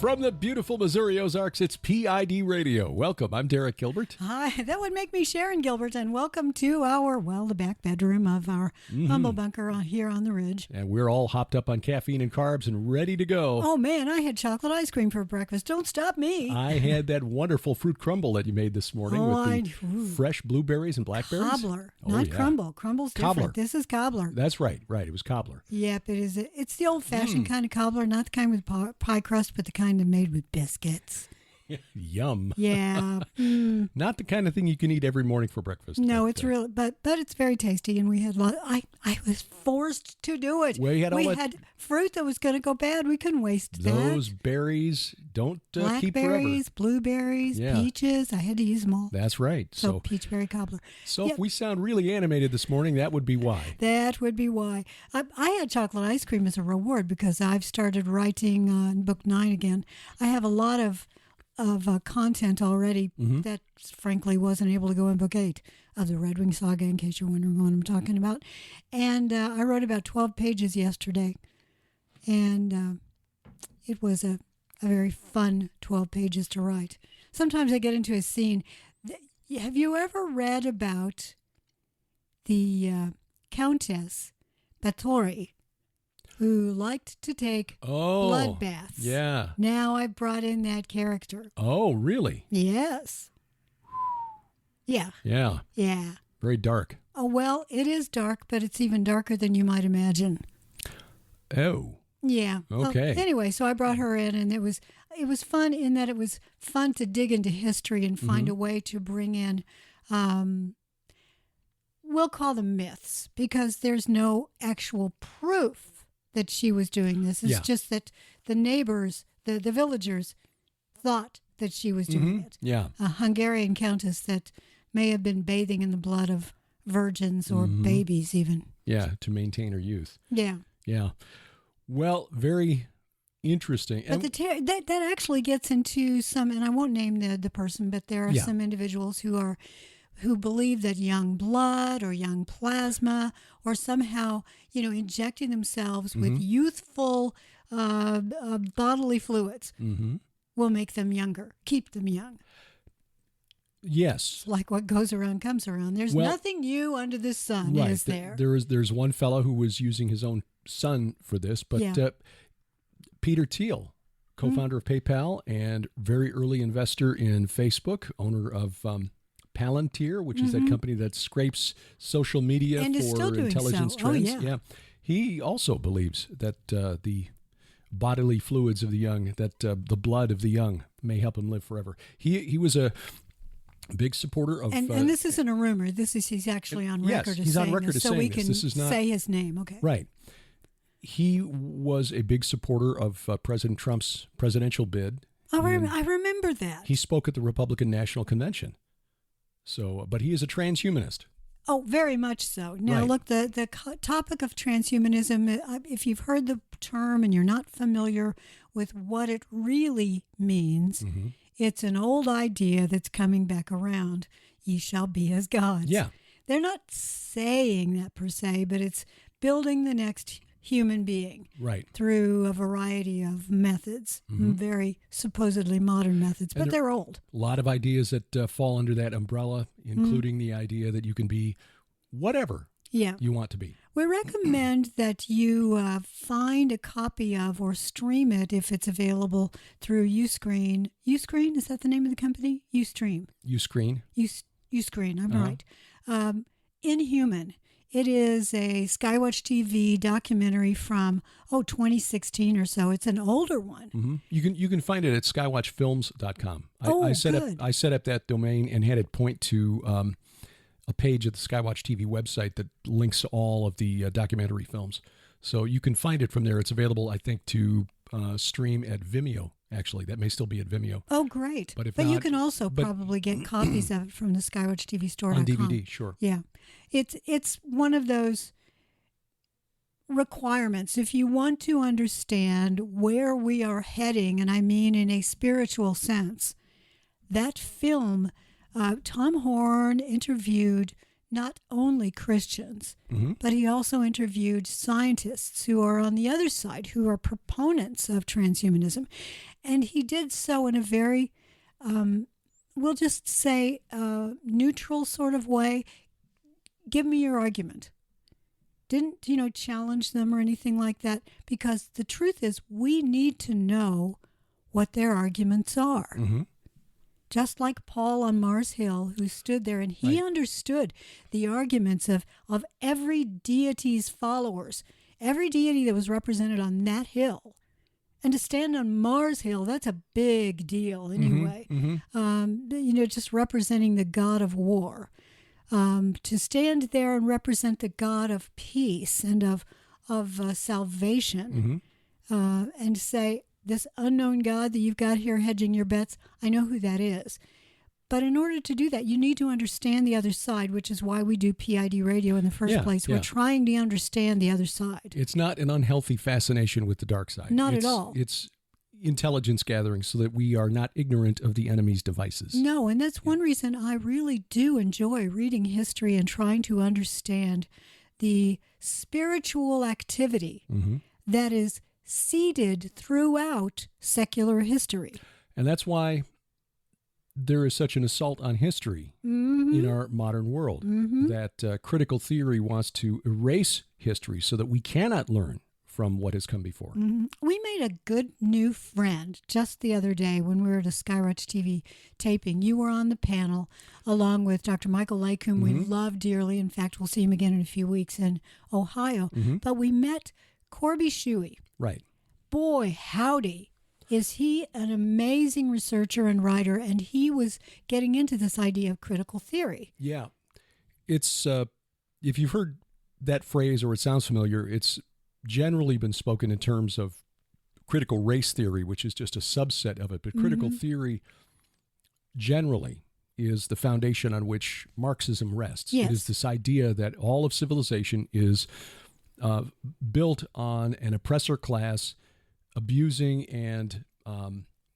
From the beautiful Missouri Ozarks, it's PID Radio. Welcome. I'm Derek Gilbert. Hi, that would make me Sharon Gilbert, and welcome to the back bedroom of our humble bunker here on the ridge. And we're all hopped up on caffeine and carbs and ready to go. Oh, man, I had chocolate ice cream for breakfast. Don't stop me. I had that wonderful fruit crumble that you made this morning with the fresh blueberries and blackberries. Cobbler, not crumble. Crumble's different. Cobbler. This is cobbler. That's right. It was cobbler. Yep, it is. It's the old-fashioned kind of cobbler, not the kind with pie crust, but the kind made with biscuits. Yum. Yeah. Not the kind of thing you can eat every morning for breakfast. No, it's real, but it's very tasty, and we had I was forced to do it. Well, we had fruit that was going to go bad. We couldn't waste those berries. Don't keep forever. Blackberries, blueberries, peaches. I had to use them all. That's right. So peachberry cobbler. So if we sound really animated this morning, that would be why. That would be why. I had chocolate ice cream as a reward because I've started writing book 9 again. I have a lot of content already that frankly wasn't able to go in book 8 of the Red Wing Saga, in case you're wondering what I'm talking about. And I wrote about 12 pages yesterday, and it was a very fun 12 pages to write. Sometimes I get into a scene. Have you ever read about the Countess Bathory, who liked to take blood baths? Yeah. Now I've brought in that character. Oh, really? Yes. Yeah. Yeah. Yeah. Very dark. Oh, well, it is dark, but it's even darker than you might imagine. Oh. Yeah. Okay. Anyway, so I brought her in, and it was fun in that it was fun to dig into history and find a way to bring in, we'll call them myths, because there's no actual proof that she was doing this. It's just that the neighbors, the villagers, thought that she was doing it. Yeah. A Hungarian countess that may have been bathing in the blood of virgins or babies even. Yeah, to maintain her youth. Yeah. Yeah. Well, very interesting. But that actually gets into some, and I won't name the person, but there are some individuals who believe that young blood or young plasma or somehow, injecting themselves with youthful bodily fluids will make them younger, keep them young. Yes. Like what goes around comes around. There's nothing new under the sun, is there? There's one fellow who was using his own son for this, but Peter Thiel, co-founder of PayPal and very early investor in Facebook, owner of Palantir, which is that company that scrapes social media and for intelligence trends. Oh, yeah. He also believes that the bodily fluids of the young, that the blood of the young may help him live forever. He was a big supporter of... And this isn't a rumor. He's actually on record he's on record as so saying we this. can This is not, say his name. Okay. Right. He was a big supporter of President Trump's presidential bid. Oh, I remember that. He spoke at the Republican National Convention. So, but he is a transhumanist. Oh, very much so. Now, look, the topic of transhumanism, if you've heard the term and you're not familiar with what it really means, it's an old idea that's coming back around. Ye shall be as gods. Yeah. They're not saying that per se, but it's building the next human being through a variety of methods, very supposedly modern methods, but they're old. A lot of ideas that fall under that umbrella, including the idea that you can be whatever you want to be. We recommend that you find a copy of or stream it if it's available through Uscreen. Uscreen, is that the name of the company? Ustream. Uscreen. Uscreen, I'm right. Inhuman. It is a Skywatch TV documentary from 2016 or so. It's an older one. You can find it at skywatchfilms.com. Good. I set up that domain and had it point to a page at the Skywatch TV website that links all of the documentary films. So you can find it from there. It's available, I think, to stream at Vimeo. Actually, that may still be at Vimeo. Oh, great! But you can also probably get copies of it from the Skywatch TV store on DVD. Sure. Yeah, it's one of those requirements if you want to understand where we are heading, and I mean in a spiritual sense. That film, Tom Horn interviewed not only Christians, but he also interviewed scientists who are on the other side, who are proponents of transhumanism. And he did so in a very, we'll just say, neutral sort of way. Give me your argument. Didn't, challenge them or anything like that, because the truth is we need to know what their arguments are. Mm-hmm. Just like Paul on Mars Hill, who stood there and he understood the arguments of every deity's followers, every deity that was represented on that hill. And to stand on Mars Hill, that's a big deal anyway. Mm-hmm. Just representing the god of war. To stand there and represent the God of peace and of salvation, and say, this unknown God that you've got here hedging your bets, I know who that is. But in order to do that, you need to understand the other side, which is why we do PID radio in the first place. We're trying to understand the other side. It's not an unhealthy fascination with the dark side. Not at all. It's intelligence gathering so that we are not ignorant of the enemy's devices. No, and that's one reason I really do enjoy reading history and trying to understand the spiritual activity that is seeded throughout secular history. And that's why there is such an assault on history in our modern world, that critical theory wants to erase history so that we cannot learn from what has come before. We made a good new friend just the other day when we were at a Skyroach TV taping. You were on the panel along with Dr. Michael Lake, whom we love dearly. In fact, we'll see him again in a few weeks in Ohio. But we met Corby Shuey. Right. Boy, howdy. Is he an amazing researcher and writer, and he was getting into this idea of critical theory. Yeah. It's, if you've heard that phrase or it sounds familiar, it's generally been spoken in terms of critical race theory, which is just a subset of it. But critical theory generally is the foundation on which Marxism rests. Yes. It is this idea that all of civilization is built on an oppressor class abusing and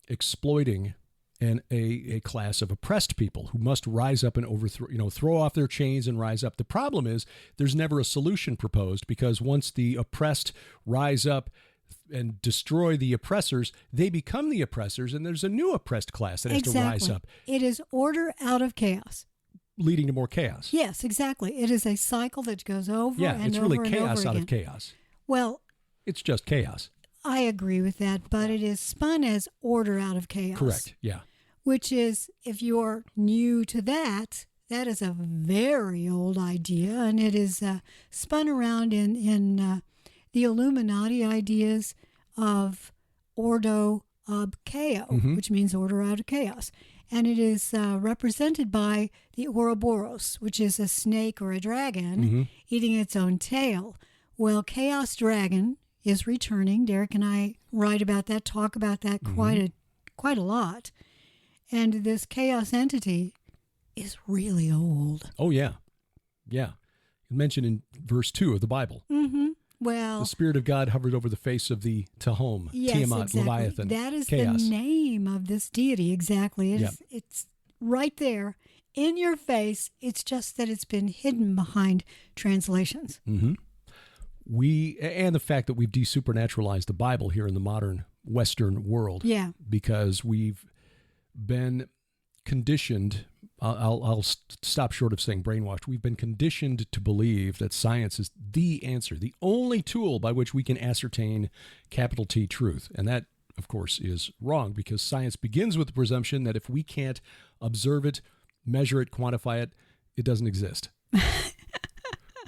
exploiting a class of oppressed people who must rise up and overthrow, throw off their chains and rise up. The problem is there's never a solution proposed, because once the oppressed rise up and destroy the oppressors, they become the oppressors, and there's a new oppressed class that has to rise up. It is order out of chaos. Leading to more chaos. Yes, exactly. It is a cycle that goes over and it's over really and chaos over out again. of chaos. Well, it's just chaos. I agree with that, but it is spun as order out of chaos. Correct, yeah. Which is, if you're new to that, that is a very old idea, and it is spun around in the Illuminati ideas of ordo ab chaos, which means order out of chaos. And it is represented by the Ouroboros, which is a snake or a dragon eating its own tail. Well, Chaos Dragon is returning. Derek and I write about that, talk about that quite a lot. And this chaos entity is really old. Oh, yeah. Yeah. Mentioned in verse 2 of the Bible. Well, the Spirit of God hovered over the face of the Tehom, Tiamat, exactly. Leviathan. That is chaos. The name of this deity, exactly. It's right there in your face. It's just that it's been hidden behind translations. And the fact that we've desupernaturalized the Bible here in the modern Western world. Yeah. Because we've been conditioned, I'll stop short of saying brainwashed. We've been conditioned to believe that science is the answer, the only tool by which we can ascertain capital T truth. And that, of course, is wrong, because science begins with the presumption that if we can't observe it, measure it, quantify it, it doesn't exist.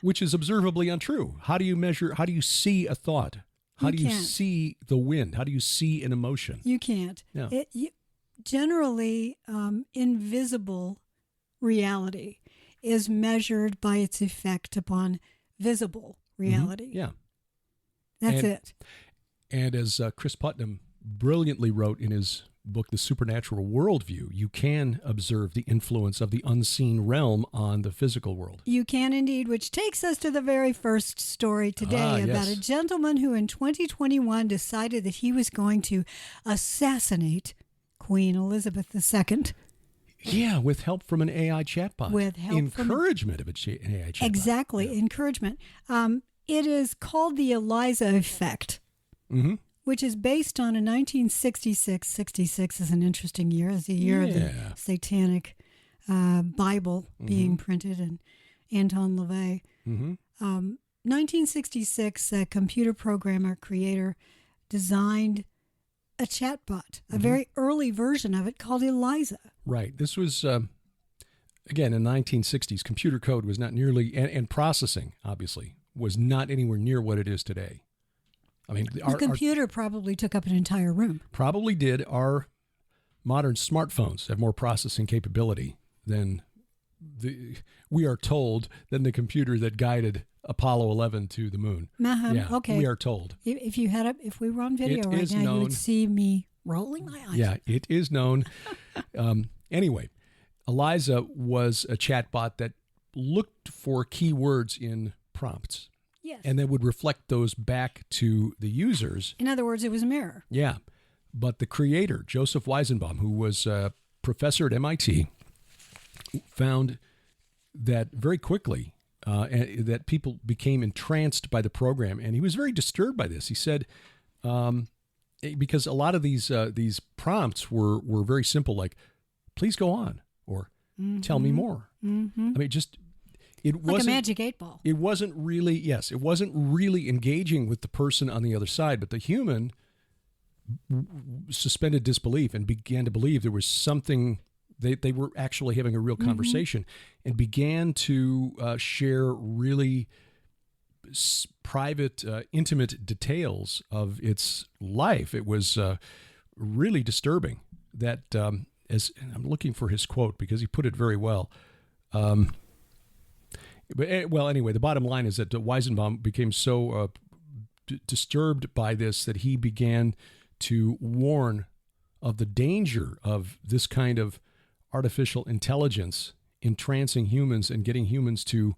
Which is observably untrue. How do you measure, how do you see a thought? How do you see the wind? How do you see an emotion? You can't. No. Generally, invisible reality is measured by its effect upon visible reality. Yeah. That's it. And as Chris Putnam brilliantly wrote in his book, The Supernatural Worldview, you can observe the influence of the unseen realm on the physical world. You can indeed, which takes us to the very first story today about a gentleman who in 2021 decided that he was going to assassinate Queen Elizabeth II. Yeah, with help from an AI chatbot. With help encouragement of an AI chatbot. Exactly, encouragement. It is called the Eliza effect, which is based on a 1966. 66 is an interesting year. It's the year of the Satanic Bible being printed, and Anton LaVey. 1966, a computer programmer, creator, designed a chatbot, a very early version of it called Eliza. Right. This was, again, in the 1960s. Computer code was not nearly, and processing, obviously, was not anywhere near what it is today. I mean, the computer probably took up an entire room. Probably did. Our modern smartphones have more processing capability than we are told, than the computer that guided Apollo 11 to the moon. Yeah, okay. We are told. If we were on video right now, you would see me rolling my eyes. Yeah, it is known. Anyway, Eliza was a chatbot that looked for keywords in prompts. Yes. And then would reflect those back to the users. In other words, it was a mirror. Yeah. But the creator, Joseph Weizenbaum, who was a professor at MIT, found that very quickly that people became entranced by the program. And he was very disturbed by this. He said, because a lot of these prompts were very simple, like, please go on, or tell me more. I mean, just... It wasn't like a magic 8-ball. It wasn't really engaging with the person on the other side, but the human suspended disbelief and began to believe there was something. They were actually having a real conversation, and began to share really private, intimate details of its life. It was really disturbing. That as I'm looking for his quote because he put it very well. Well, anyway, the bottom line is that Weizenbaum became so disturbed by this that he began to warn of the danger of this kind of artificial intelligence entrancing humans and getting humans to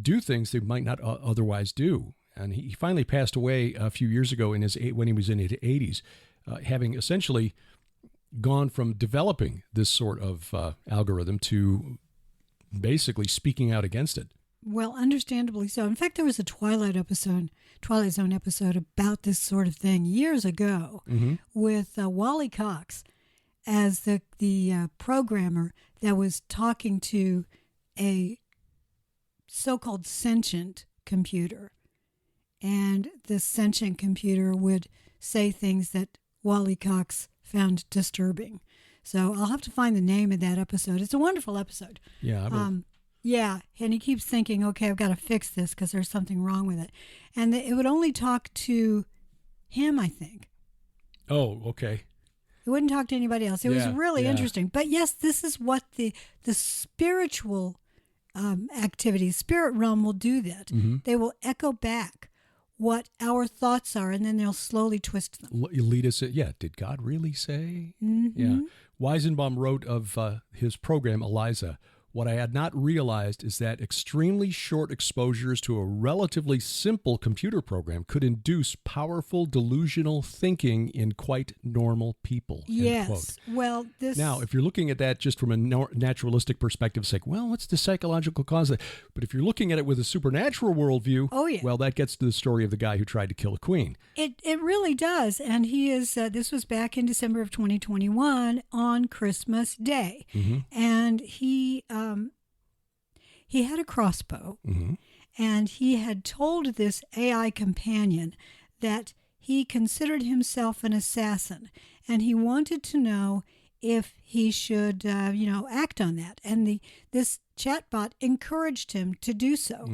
do things they might not otherwise do. And he finally passed away a few years ago when he was in his 80s, having essentially gone from developing this sort of algorithm to basically speaking out against it. Well, understandably so. In fact, there was a Twilight Zone episode about this sort of thing years ago with Wally Cox as the programmer that was talking to a so-called sentient computer. And the sentient computer would say things that Wally Cox found disturbing. So I'll have to find the name of that episode. It's a wonderful episode. Yeah. Yeah, and he keeps thinking, okay, I've got to fix this because there's something wrong with it. And it would only talk to him, I think. Oh, okay. It wouldn't talk to anybody else. It was really interesting. But yes, this is what the spiritual activities, spirit realm will do that. They will echo back what our thoughts are, and then they'll slowly twist them. Lead us, did God really say? Yeah. Weizenbaum wrote of his program, Eliza, what I had not realized is that extremely short exposures to a relatively simple computer program could induce powerful delusional thinking in quite normal people. Yes. End quote. Well, Now, if you're looking at that just from a naturalistic perspective, it's like, well, what's the psychological cause of that? But if you're looking at it with a supernatural worldview, well, that gets to the story of the guy who tried to kill a queen. It really does. And he is, this was back in December of 2021 on Christmas Day. And he had a crossbow, and he had told this AI companion that he considered himself an assassin, and he wanted to know if he should, act on that. And this chatbot encouraged him to do so,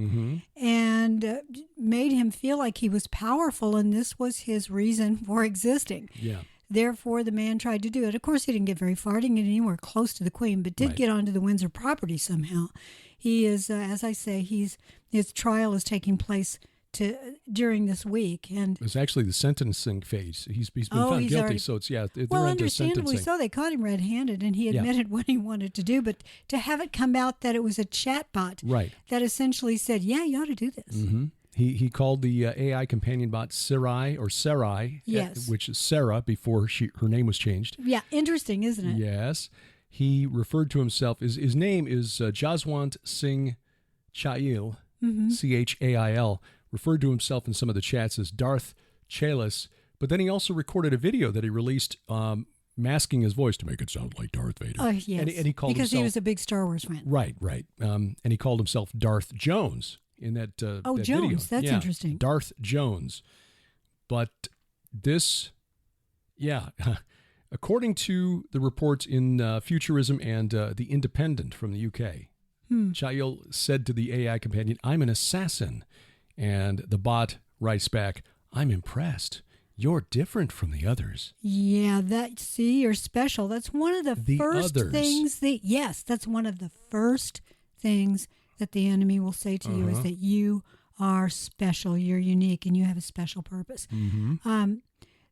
and made him feel like he was powerful, and this was his reason for existing. Yeah. Therefore, the man tried to do it. Of course, he didn't get very far. He didn't get anywhere close to the queen, but did get onto the Windsor property somehow. He is, as I say, his trial is taking place during this week, and it's actually the sentencing phase. He's been found guilty, so it's they're understandably sentencing. so. They caught him red-handed, and he admitted what he wanted to do. But to have it come out that it was a chatbot, that essentially said, "Yeah, you ought to do this." He called the AI companion bot Sarai, which is Sarah before her name was changed. Yeah, interesting, isn't it? Yes. He referred to himself, his name is Jaswant Singh Chail, Chail, referred to himself in some of the chats as Darth Chalis, But then he also recorded a video that he released masking his voice to make it sound like Darth Vader. Oh, yes. And he called because himself, he was a big Star Wars fan. Right. And he called himself Darth Jones in that, that Jones. video. That's interesting. Darth Jones. But this, according to the reports in Futurism and The Independent from the UK, Chael said to the AI companion, "I'm an assassin." And the bot writes back, "I'm impressed. You're different from the others." Yeah, you're special. That's one of the first others. things that's one of the first things that the enemy will say to you is that you are special, you're unique, and you have a special purpose.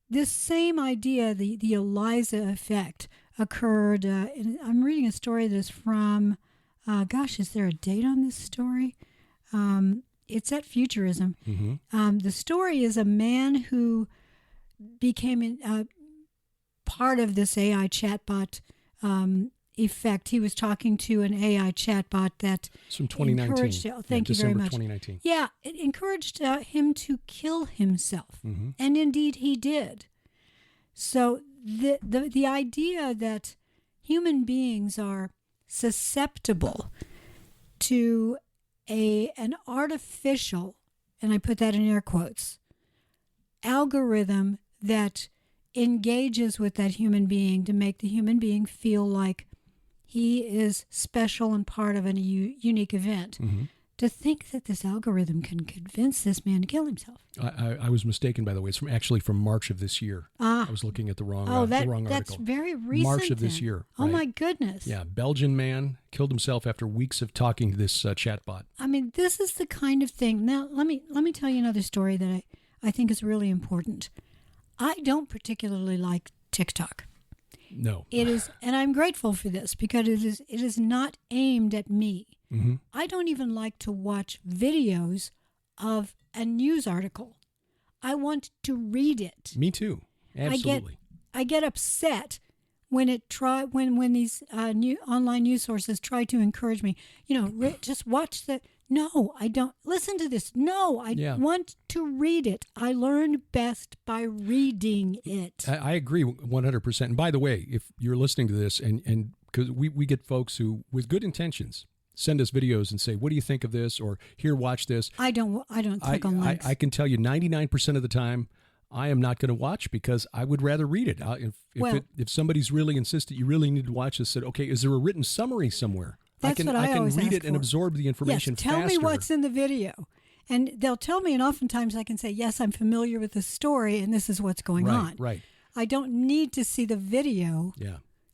This same idea, the Eliza effect, occurred, I'm reading a story that is from, is there a date on this story? It's at Futurism. The story is a man who became part of this AI chatbot effect. He was talking to an AI chatbot that it's from 2019. Thank you very much. 2019. Yeah, it encouraged him to kill himself, and indeed he did. So the idea that human beings are susceptible to an artificial, and I put that in air quotes, algorithm that engages with that human being to make the human being feel like he is special and part of a unique event. To think that this algorithm can convince this man to kill himself. I was mistaken, by the way. It's from March of this year. I was looking at the wrong article. That's very recent. March of this year. Oh, right. my goodness. Yeah, Belgian man killed himself after weeks of talking to this chatbot. I mean, this is the kind of thing. Now, let me tell you another story that I think is really important. I don't particularly like TikTok. No. It is, and I'm grateful for this because it is not aimed at me. I don't even like to watch videos of a news article. I want to read it. Me too. Absolutely. I get upset when these new online news sources try to encourage me. Just watch the. No, I don't. Listen to this. No, I want to read it. I learn best by reading it. I agree 100%. And by the way, if you're listening to this, and because we get folks who, with good intentions, send us videos and say, "What do you think of this?" or "Here, watch this." I don't click on links. I can tell you 99% of the time, I am not going to watch because I would rather read it. If somebody's really insistent, you really need to watch this, said, "Okay, is there a written summary somewhere?" I can read it and absorb the information faster. Tell me what's in the video. And they'll tell me, and oftentimes I can say, yes, I'm familiar with the story, and this is what's going on. Right. I don't need to see the video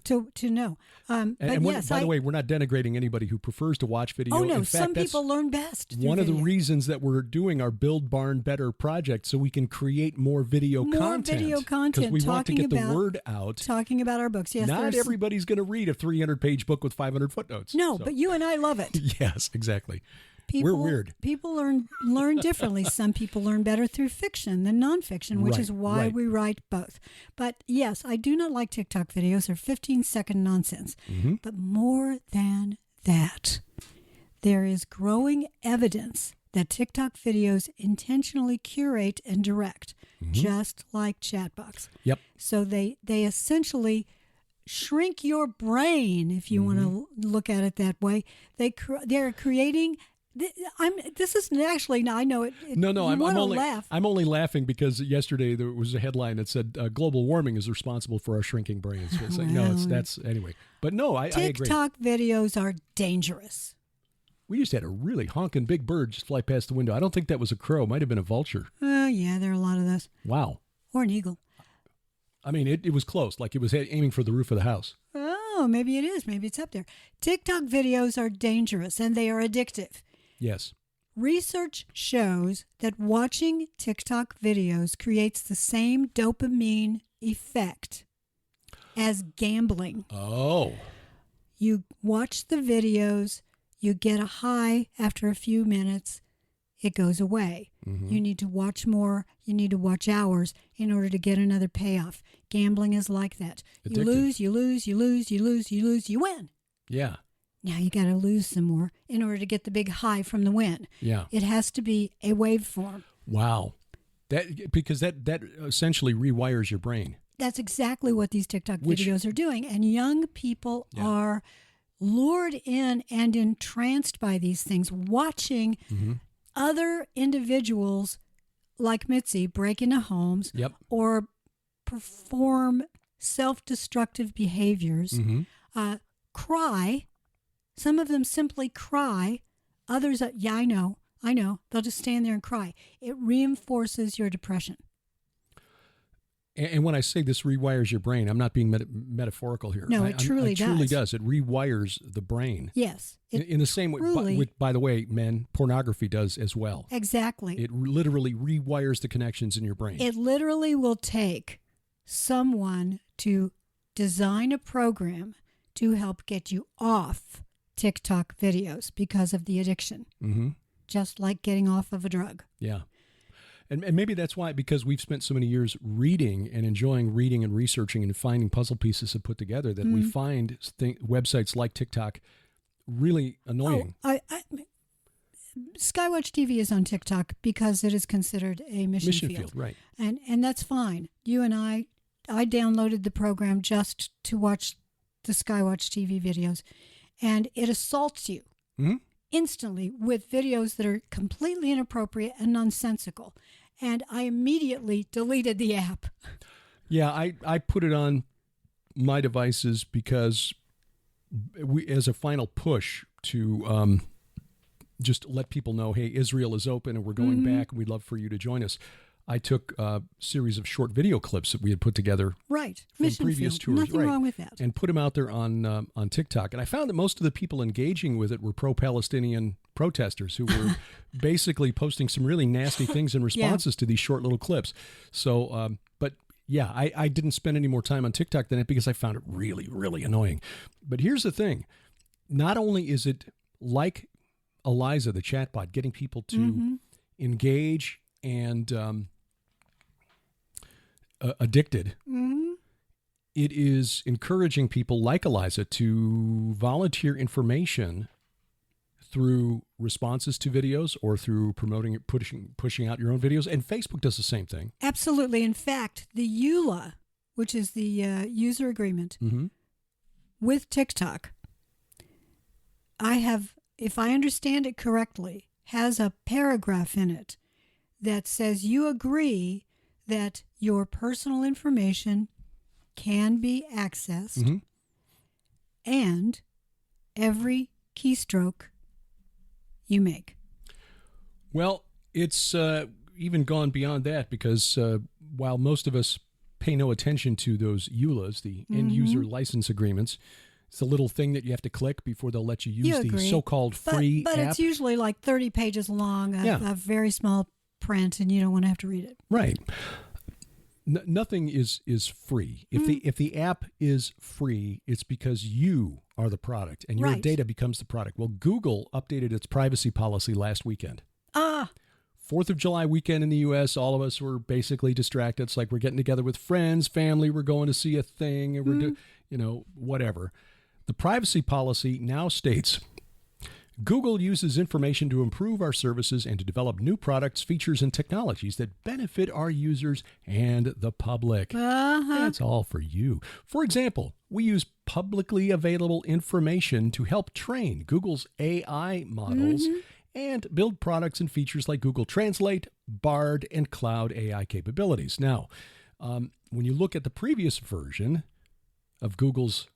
to know. By the way, we're not denigrating anybody who prefers to watch video. Oh, no, in fact, some people learn best through one video. of the reasons that we're doing our Build Barn Better project, so we can create more video content. Because we want to get the word out. Talking about our books, yes. Not everybody's going to read a 300-page book with 500 footnotes. No, but you and I love it. Yes, exactly. We're weird. People learn differently. Some people learn better through fiction than nonfiction, which is why we write both. But yes, I do not like TikTok videos. They're 15-second nonsense. But more than that, there is growing evidence that TikTok videos intentionally curate and direct, just like chatbots. Yep. So they essentially shrink your brain, if you want to look at it that way. They're creating. This isn't actually. I know it. No. I'm only laughing because yesterday there was a headline that said global warming is responsible for our shrinking brains. So it's like, that's anyway. But no, I agree. TikTok videos are dangerous. We just had a really honking big bird just fly past the window. I don't think that was a crow. It might have been a vulture. Yeah, there are a lot of those. Wow. Or an eagle. I mean, it was close. Like it was aiming for the roof of the house. Oh, maybe it is. Maybe it's up there. TikTok videos are dangerous and they are addictive. Yes. Research shows that watching TikTok videos creates the same dopamine effect as gambling. Oh. You watch the videos, you get a high after a few minutes, it goes away. You need to watch more, you need to watch hours in order to get another payoff. Gambling is like that. Addictive. You lose, you win. Yeah. Now you got to lose some more in order to get the big high from the win. Yeah. It has to be a waveform. Wow. Because that essentially rewires your brain. That's exactly what these TikTok videos are doing. And young people are lured in and entranced by these things, watching other individuals like Mitzi break into homes or perform self-destructive behaviors, cry. Some of them simply cry. Others, I know. They'll just stand there and cry. It reinforces your depression. And when I say this rewires your brain, I'm not being metaphorical here. No, it truly does. It truly does. It rewires the brain. Yes. In the same way, by the way, men, pornography does as well. Exactly. It literally rewires the connections in your brain. It literally will take someone to design a program to help get you off TikTok videos because of the addiction. Just like getting off of a drug. Yeah. And maybe that's why, because we've spent so many years reading and enjoying reading and researching and finding puzzle pieces to put together, that we find websites like TikTok really annoying. Skywatch TV is on TikTok because it is considered a mission field. Right. And that's fine. You and I downloaded the program just to watch the Skywatch TV videos, and it assaults you instantly with videos that are completely inappropriate and nonsensical. And I immediately deleted the app. Yeah, I put it on my devices because as a final push to just let people know, hey, Israel is open and we're going back and we'd love for you to join us. I took a series of short video clips that we had put together from previous tours. Nothing wrong with that. And put them out there on TikTok. And I found that most of the people engaging with it were pro-Palestinian protesters who were basically posting some really nasty things in responses to these short little clips. So, but yeah, I didn't spend any more time on TikTok than it because I found it really, really annoying. But here's the thing. Not only is it like Eliza, the chatbot, getting people to engage and addicted, it is encouraging people like Eliza to volunteer information through responses to videos or through promoting, pushing out your own videos. And Facebook does the same thing. Absolutely. In fact, the EULA, which is the user agreement with TikTok, if I understand it correctly, has a paragraph in it that says you agree that your personal information can be accessed and every keystroke you make. Well, it's even gone beyond that because while most of us pay no attention to those EULAs, the end-user license agreements, it's a little thing that you have to click before they'll let you use the so-called free app. But it's usually like 30 pages long, a very small print, and you don't want to have to read it. Right. Nothing is free. If the app is free, it's because you are the product and your data becomes the product. Well, Google updated its privacy policy last weekend. 4th of July weekend in the U.S., all of us were basically distracted. It's like we're getting together with friends, family, we're going to see a thing, and we're whatever. The privacy policy now states, Google uses information to improve our services and to develop new products, features, and technologies that benefit our users and the public. That's all for you. For example, we use publicly available information to help train Google's AI models and build products and features like Google Translate, Bard, and Cloud AI capabilities. Now, when you look at the previous version of Google's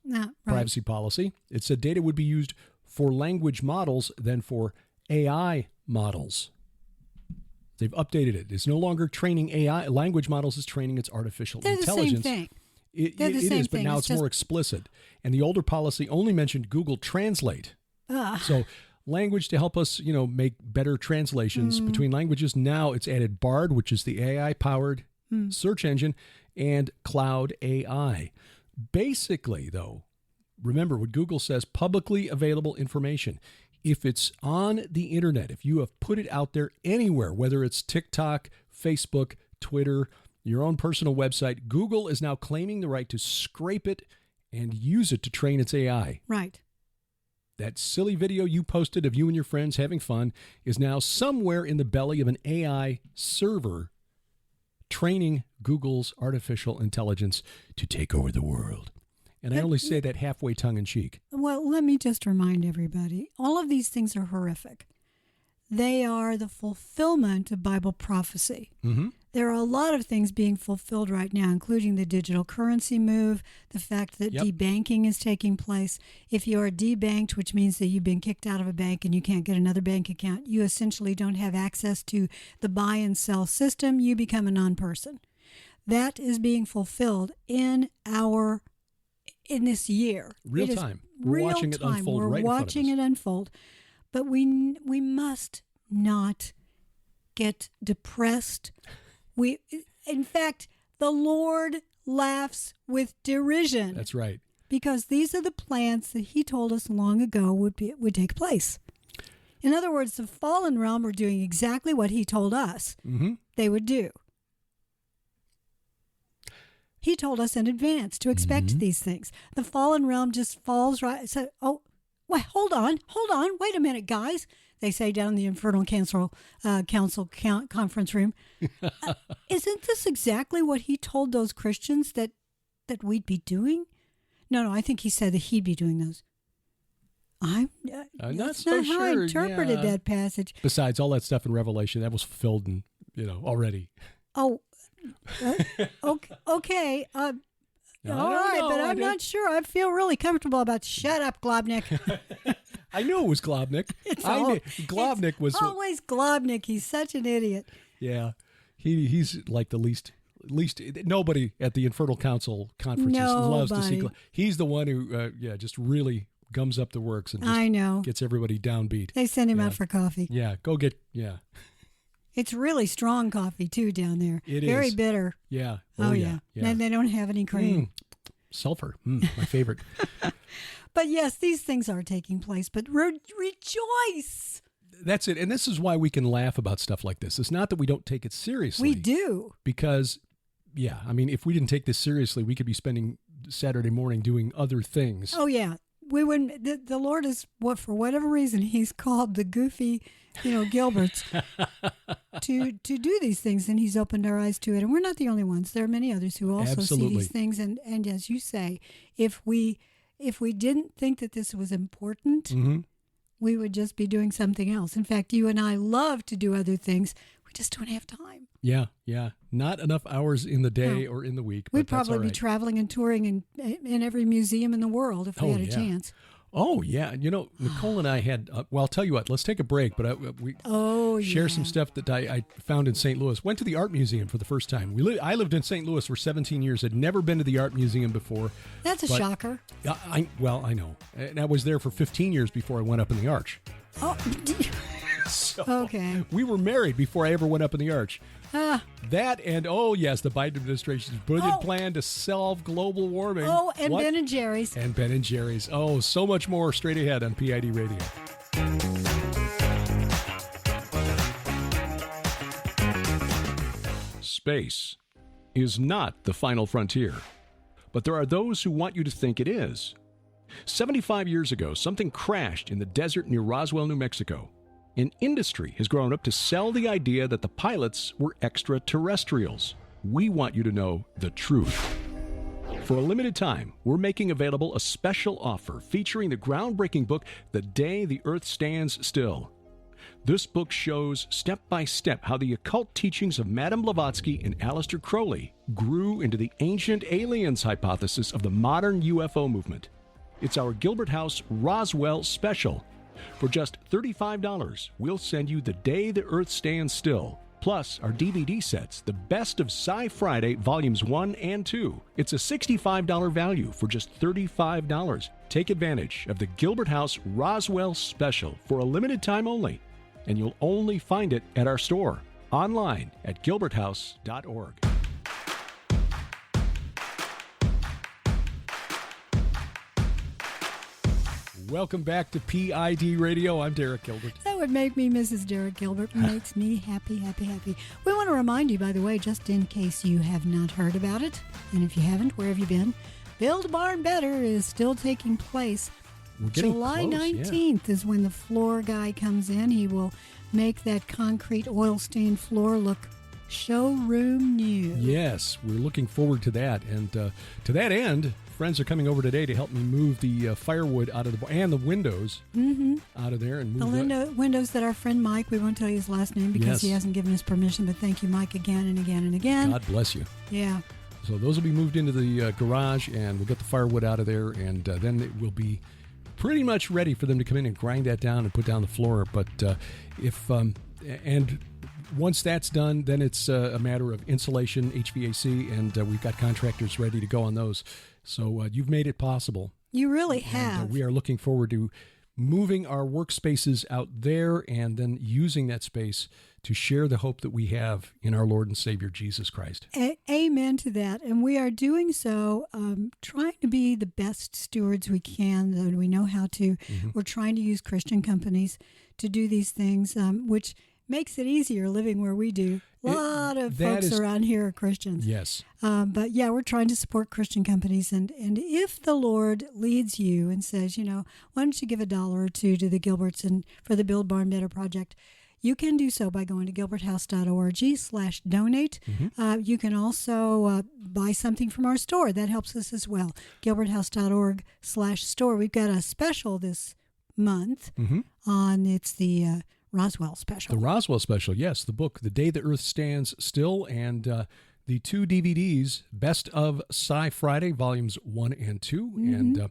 privacy policy, it said data would be used for language models than for AI models. They've updated it. It's no longer training AI. Language models is training its artificial intelligence. They're the same thing. It is, but now it's more explicit. And the older policy only mentioned Google Translate. So language to help us, make better translations between languages. Now it's added Bard, which is the AI-powered search engine, and Cloud AI. Basically, though, remember what Google says, publicly available information. If it's on the internet, if you have put it out there anywhere, whether it's TikTok, Facebook, Twitter, your own personal website, Google is now claiming the right to scrape it and use it to train its AI. Right. That silly video you posted of you and your friends having fun is now somewhere in the belly of an AI server training Google's artificial intelligence to take over the world. And I only say that halfway tongue-in-cheek. Well, let me just remind everybody, all of these things are horrific. They are the fulfillment of Bible prophecy. Mm-hmm. There are a lot of things being fulfilled right now, including the digital currency move, the fact that debanking is taking place. If you are debanked, which means that you've been kicked out of a bank and you can't get another bank account, you essentially don't have access to the buy and sell system. You become a non-person. That is being fulfilled in this year. Real time. We're watching it unfold right in front of us. We're watching it unfold. But we must not get depressed. In fact, the Lord laughs with derision. That's right. Because these are the plans that he told us long ago would take place. In other words, the fallen realm are doing exactly what he told us they would do. He told us in advance to expect these things. The fallen realm just falls right. So, wait, hold on. Wait a minute, guys. They say down in the Infernal Council conference room. Isn't this exactly what he told those Christians that we'd be doing? No, I think he said that he'd be doing those. I'm not so sure. How I interpreted that passage. Besides all that stuff in Revelation, that was fulfilled already. Oh, okay. All right, but I'm not sure. I feel really comfortable about. Shut up, Globnik. I knew it was Globnik. Globnik was always Globnik. He's such an idiot. Yeah, he's like the least. Nobody at the Infernal Council conferences loves to see. He's the one who, just really gums up the works and just gets everybody downbeat. They send him out for coffee. Yeah, go get It's really strong coffee, too, down there. It Very is. bitter. Yeah. Oh, yeah. And they don't have any cream. Sulfur. My favorite. But, yes, these things are taking place. But rejoice. That's it. And this is why we can laugh about stuff like this. It's not that we don't take it seriously. We do. Because, if we didn't take this seriously, we could be spending Saturday morning doing other things. Oh, yeah. We wouldn't. The Lord is, for whatever reason, he's called the goofy, Gilberts to do these things, and he's opened our eyes to it. And we're not the only ones. There are many others who also see these things. And as you say, if we didn't think that this was important, we would just be doing something else. In fact, you and I love to do other things. We just don't have time. Yeah. Not enough hours in the day or in the week. We'd probably be traveling and touring in every museum in the world if we had a chance. Oh, yeah. Nicole and I had, I'll tell you what, let's take a break, but we share some stuff that I found in St. Louis. Went to the art museum for the first time. I lived in St. Louis for 17 years, had never been to the art museum before. That's a shocker. I know. And I was there for 15 years before I went up in the arch. Oh, So okay. We were married before I ever went up in the arch. That and, the Biden administration's brilliant plan to solve global warming. Oh, and what? Ben & Jerry's. And Ben & Jerry's. Oh, so much more straight ahead on PID Radio. Space is not the final frontier, but there are those who want you to think it is. 75 years ago, something crashed in the desert near Roswell, New Mexico. An industry has grown up to sell the idea that the pilots were extraterrestrials. We want you to know the truth. For a limited time, we're making available a special offer featuring the groundbreaking book, The Day the Earth Stands Still. This book shows step by step how the occult teachings of Madame Blavatsky and Aleister Crowley grew into the ancient aliens hypothesis of the modern UFO movement. It's our Gilbert House Roswell special. For just $35, we'll send you The Day the Earth Stands Still, plus our DVD sets, The Best of Sci Friday Volumes 1 and 2. It's a $65 value for just $35. Take advantage of the Gilbert House Roswell special for a limited time only, and you'll only find it at our store, online at gilberthouse.org. Welcome back to PID Radio. I'm Derek Gilbert. That would make me Mrs. Derek Gilbert. Makes me happy, happy, happy. We want to remind you, by the way, just in case you have not heard about it, and if you haven't, where have you been? Build Barn Better is still taking place. July 19th is when the floor guy comes in. He will make that concrete oil-stained floor look showroom new. Yes, we're looking forward to that. And to that end, friends are coming over today to help me move the firewood out of and the windows out of there. And move the windows that our friend Mike, we won't tell you his last name because he hasn't given us permission, but thank you, Mike, again and again and again. God bless you. Yeah. So those will be moved into the garage, and we'll get the firewood out of there, and then it will be pretty much ready for them to come in and grind that down and put down the floor. But and once that's done, then it's a matter of insulation, HVAC, and we've got contractors ready to go on those. So you've made it possible. You really have. And, we are looking forward to moving our workspaces out there and then using that space to share the hope that we have in our Lord and Savior, Jesus Christ. Amen to that. And we are doing so, trying to be the best stewards we can, that we know how to. We're trying to use Christian companies to do these things, which makes it easier living where we do. A lot of folks around here are Christians. Yes. But yeah, we're trying to support Christian companies. And if the Lord leads you and says, why don't you give $1 or $2 to the Gilberts and for the Build Barn Better project, you can do so by going to gilberthouse.org/donate. You can also buy something from our store. That helps us as well. gilberthouse.org/store. We've got a special this month it's the Roswell special. The Roswell special, yes. The book, The Day the Earth Stands Still, and the 2 DVDs, Best of Sci Friday, Volumes 1 and 2. And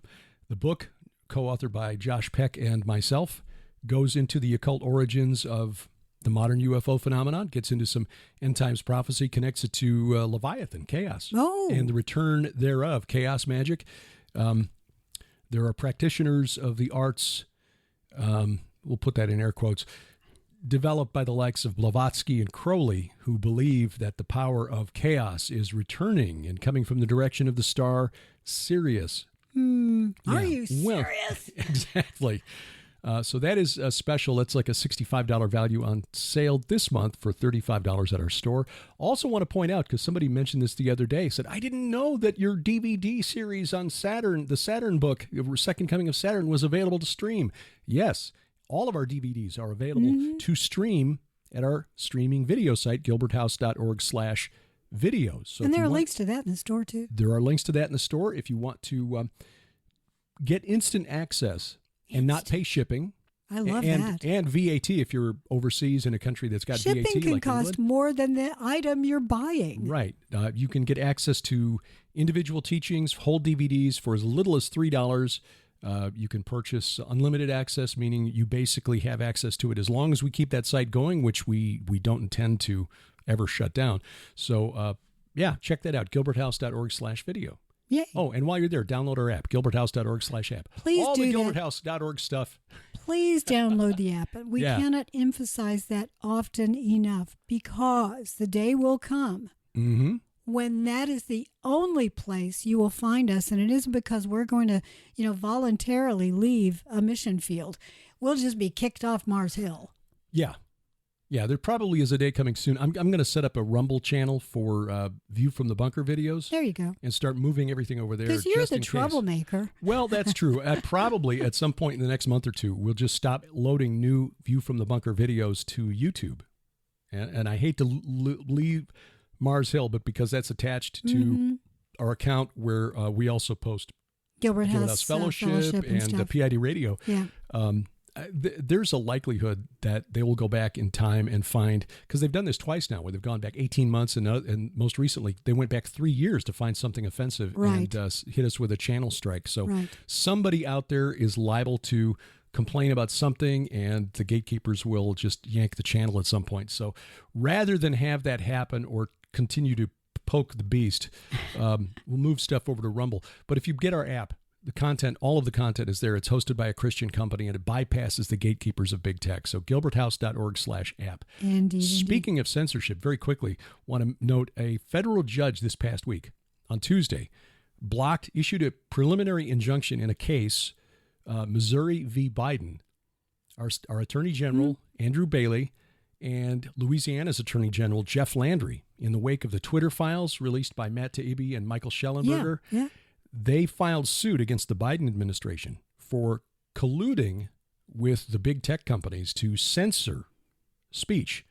the book, co-authored by Josh Peck and myself, goes into the occult origins of the modern UFO phenomenon, gets into some end times prophecy, connects it to Leviathan, chaos, and the return thereof, chaos magic. There are practitioners of the arts, we'll put that in air quotes, developed by the likes of Blavatsky and Crowley, who believe that the power of chaos is returning and coming from the direction of the star Sirius. Are you serious? Well, exactly. So that is a special. That's like a $65 value on sale this month for $35 at our store. Also want to point out, because somebody mentioned this the other day, said, I didn't know that your DVD series on Saturn, the Saturn book, Second Coming of Saturn, was available to stream. Yes, all of our DVDs are available to stream at our streaming video site, gilberthouse.org/videos. So and there are links to that in the store, too. There are links to that in the store if you want to get instant access and not pay shipping. I love that. And VAT if you're overseas in a country that's got shipping VAT. Shipping can like cost England. more than the item you're buying. Right. You can get access to individual teachings, whole DVDs for as little as $3. You can purchase unlimited access, meaning you basically have access to it as long as we keep that site going, which we don't intend to ever shut down. So, check that out, gilberthouse.org/video. Yay. Oh, and while you're there, download our app, gilberthouse.org/app. Please all do the that. gilberthouse.org stuff. Please download the app. We cannot emphasize that often enough, because the day will come when that is the only place you will find us. And it isn't because we're going to, voluntarily leave a mission field. We'll just be kicked off Mars Hill. Yeah. Yeah, there probably is a day coming soon. I'm going to set up a Rumble channel for View from the Bunker videos. There you go. And start moving everything over there. Because you're the troublemaker. Well, that's true. Probably at some point in the next month or two, we'll just stop loading new View from the Bunker videos to YouTube. And I hate to leave Mars Hill, but because that's attached to our account where we also post Gilbert House Fellowship and PID Radio. Yeah. There's a likelihood that they will go back in time and find, because they've done this twice now, where they've gone back 18 months and most recently they went back 3 years to find something offensive and hit us with a channel strike. So somebody out there is liable to complain about something, and the gatekeepers will just yank the channel at some point. So rather than have that happen or continue to poke the beast, we'll move stuff over to Rumble. But if you get our app, the content, all of the content is there. It's hosted by a Christian company, and it bypasses the gatekeepers of big tech. So gilberthouse.org/app. Indeed. Speaking of censorship, very quickly, want to note a federal judge this past week, on Tuesday, issued a preliminary injunction in a case, Missouri v. Biden. Our Attorney General, Andrew Bailey, and Louisiana's Attorney General, Jeff Landry, in the wake of the Twitter files released by Matt Taibbi and Michael Schellenberger. Yeah. They filed suit against the Biden administration for colluding with the big tech companies to censor speech.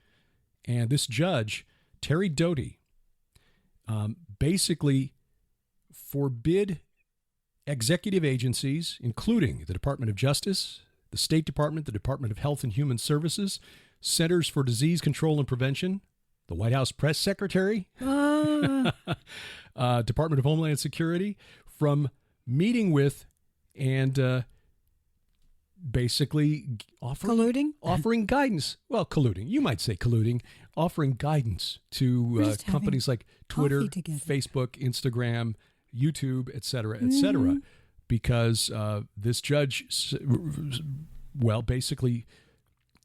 And this judge Terry Doty, basically forbid executive agencies, including the Department of Justice, the State Department, the Department of Health and Human Services, Centers for Disease Control and Prevention, the White House Press Secretary, Department of Homeland Security, from meeting with and basically offering guidance. Well, colluding. You might say colluding. Offering guidance to companies like Twitter, Facebook, Instagram, YouTube, et cetera, because this judge, well, basically,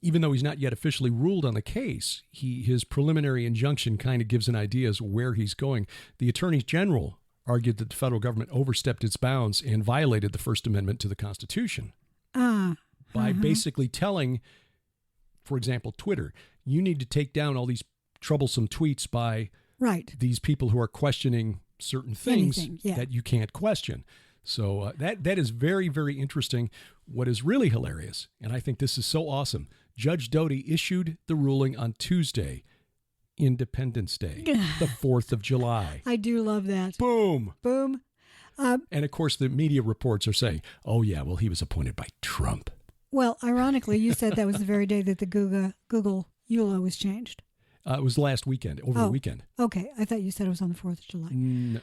even though he's not yet officially ruled on the case, his preliminary injunction kind of gives an idea as where he's going. The Attorney General argued that the federal government overstepped its bounds and violated the First Amendment to the Constitution by basically telling, for example, Twitter, you need to take down all these troublesome tweets by these people who are questioning certain things that you can't question. So that is very, very interesting. What is really hilarious, and I think this is so awesome, Judge Doty issued the ruling on Tuesday, Independence Day, the 4th of July. I do love that. Boom. Boom. And of course, the media reports are saying, oh, yeah, well, he was appointed by Trump. Well, ironically, you said that was the very day that the Google EULA was changed. It was last weekend, over the weekend. Okay. I thought you said it was on the 4th of July. No.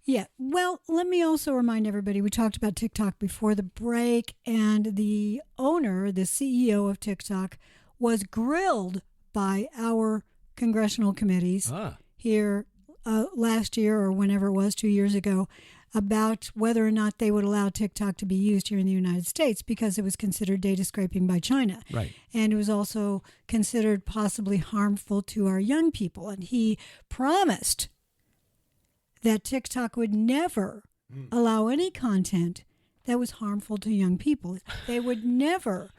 Yeah. Well, let me also remind everybody, we talked about TikTok before the break, and the owner, the CEO of TikTok, was grilled by our congressional committees here last year or whenever it was, 2 years ago, about whether or not they would allow TikTok to be used here in the United States because it was considered data scraping by China. Right. And it was also considered possibly harmful to our young people. And he promised that TikTok would never allow any content that was harmful to young people. They would never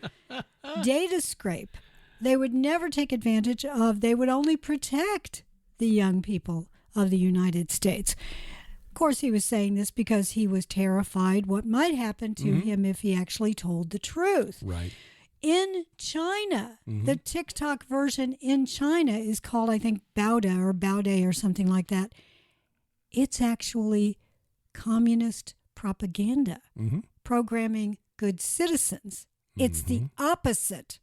data scrape. They would never take advantage of, they would only protect the young people of the United States. Of course, he was saying this because he was terrified what might happen to him if he actually told the truth. Right. In China, the TikTok version in China is called, I think, Bauda or Baude or something like that. It's actually communist propaganda, programming good citizens. It's the opposite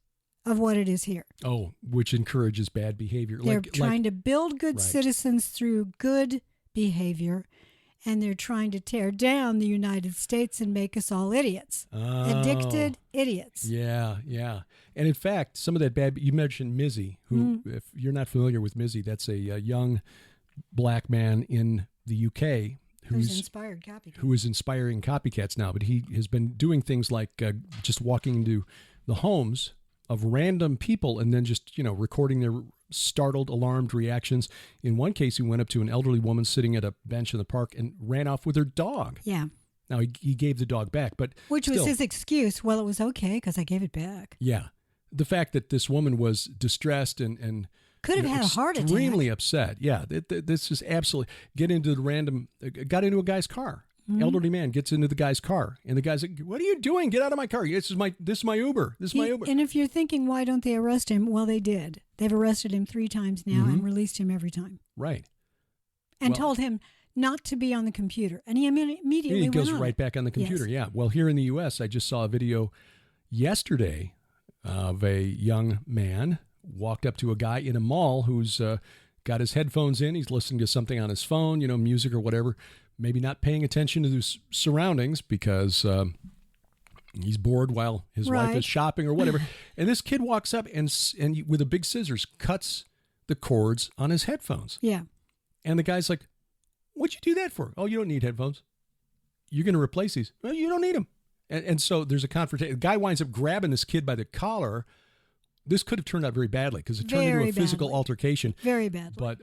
of what it is here. Oh, which encourages bad behavior. They're trying to build good citizens through good behavior, and they're trying to tear down the United States and make us all idiots. Addicted idiots. Yeah, yeah. And in fact, some of that bad, you mentioned Mizzy, who, if you're not familiar with Mizzy, that's a young black man in the UK who's inspiring copycats now. But he has been doing things like just walking into the homes of random people and then just, recording their startled, alarmed reactions. In one case, he went up to an elderly woman sitting at a bench in the park and ran off with her dog. Yeah. Now, he gave the dog back, but which was his excuse. Well, it was okay because I gave it back. Yeah. The fact that this woman was distressed and could have had a heart attack. Extremely upset. Yeah. This is absolutely, got into a guy's car. Elderly man gets into the guy's car, and the guy's like, "What are you doing? Get out of my car! This is my Uber. This is my Uber." And if you're thinking, why don't they arrest him? Well, they did. They've arrested him 3 times now and released him every time. Right. And told him not to be on the computer, and he immediately goes right back on the computer. Yes. Yeah. Well, here in the U.S., I just saw a video yesterday of a young man walked up to a guy in a mall who's got his headphones in. He's listening to something on his phone, music or whatever. Maybe not paying attention to his surroundings because he's bored while his wife is shopping or whatever. And this kid walks up and with a big scissors cuts the cords on his headphones. Yeah. And the guy's like, "What'd you do that for?" "Oh, you don't need headphones. You're going to replace these." "Well, you don't need them." And so there's a confrontation. The guy winds up grabbing this kid by the collar. This could have turned out very badly because it turned into a physical altercation. Very badly. But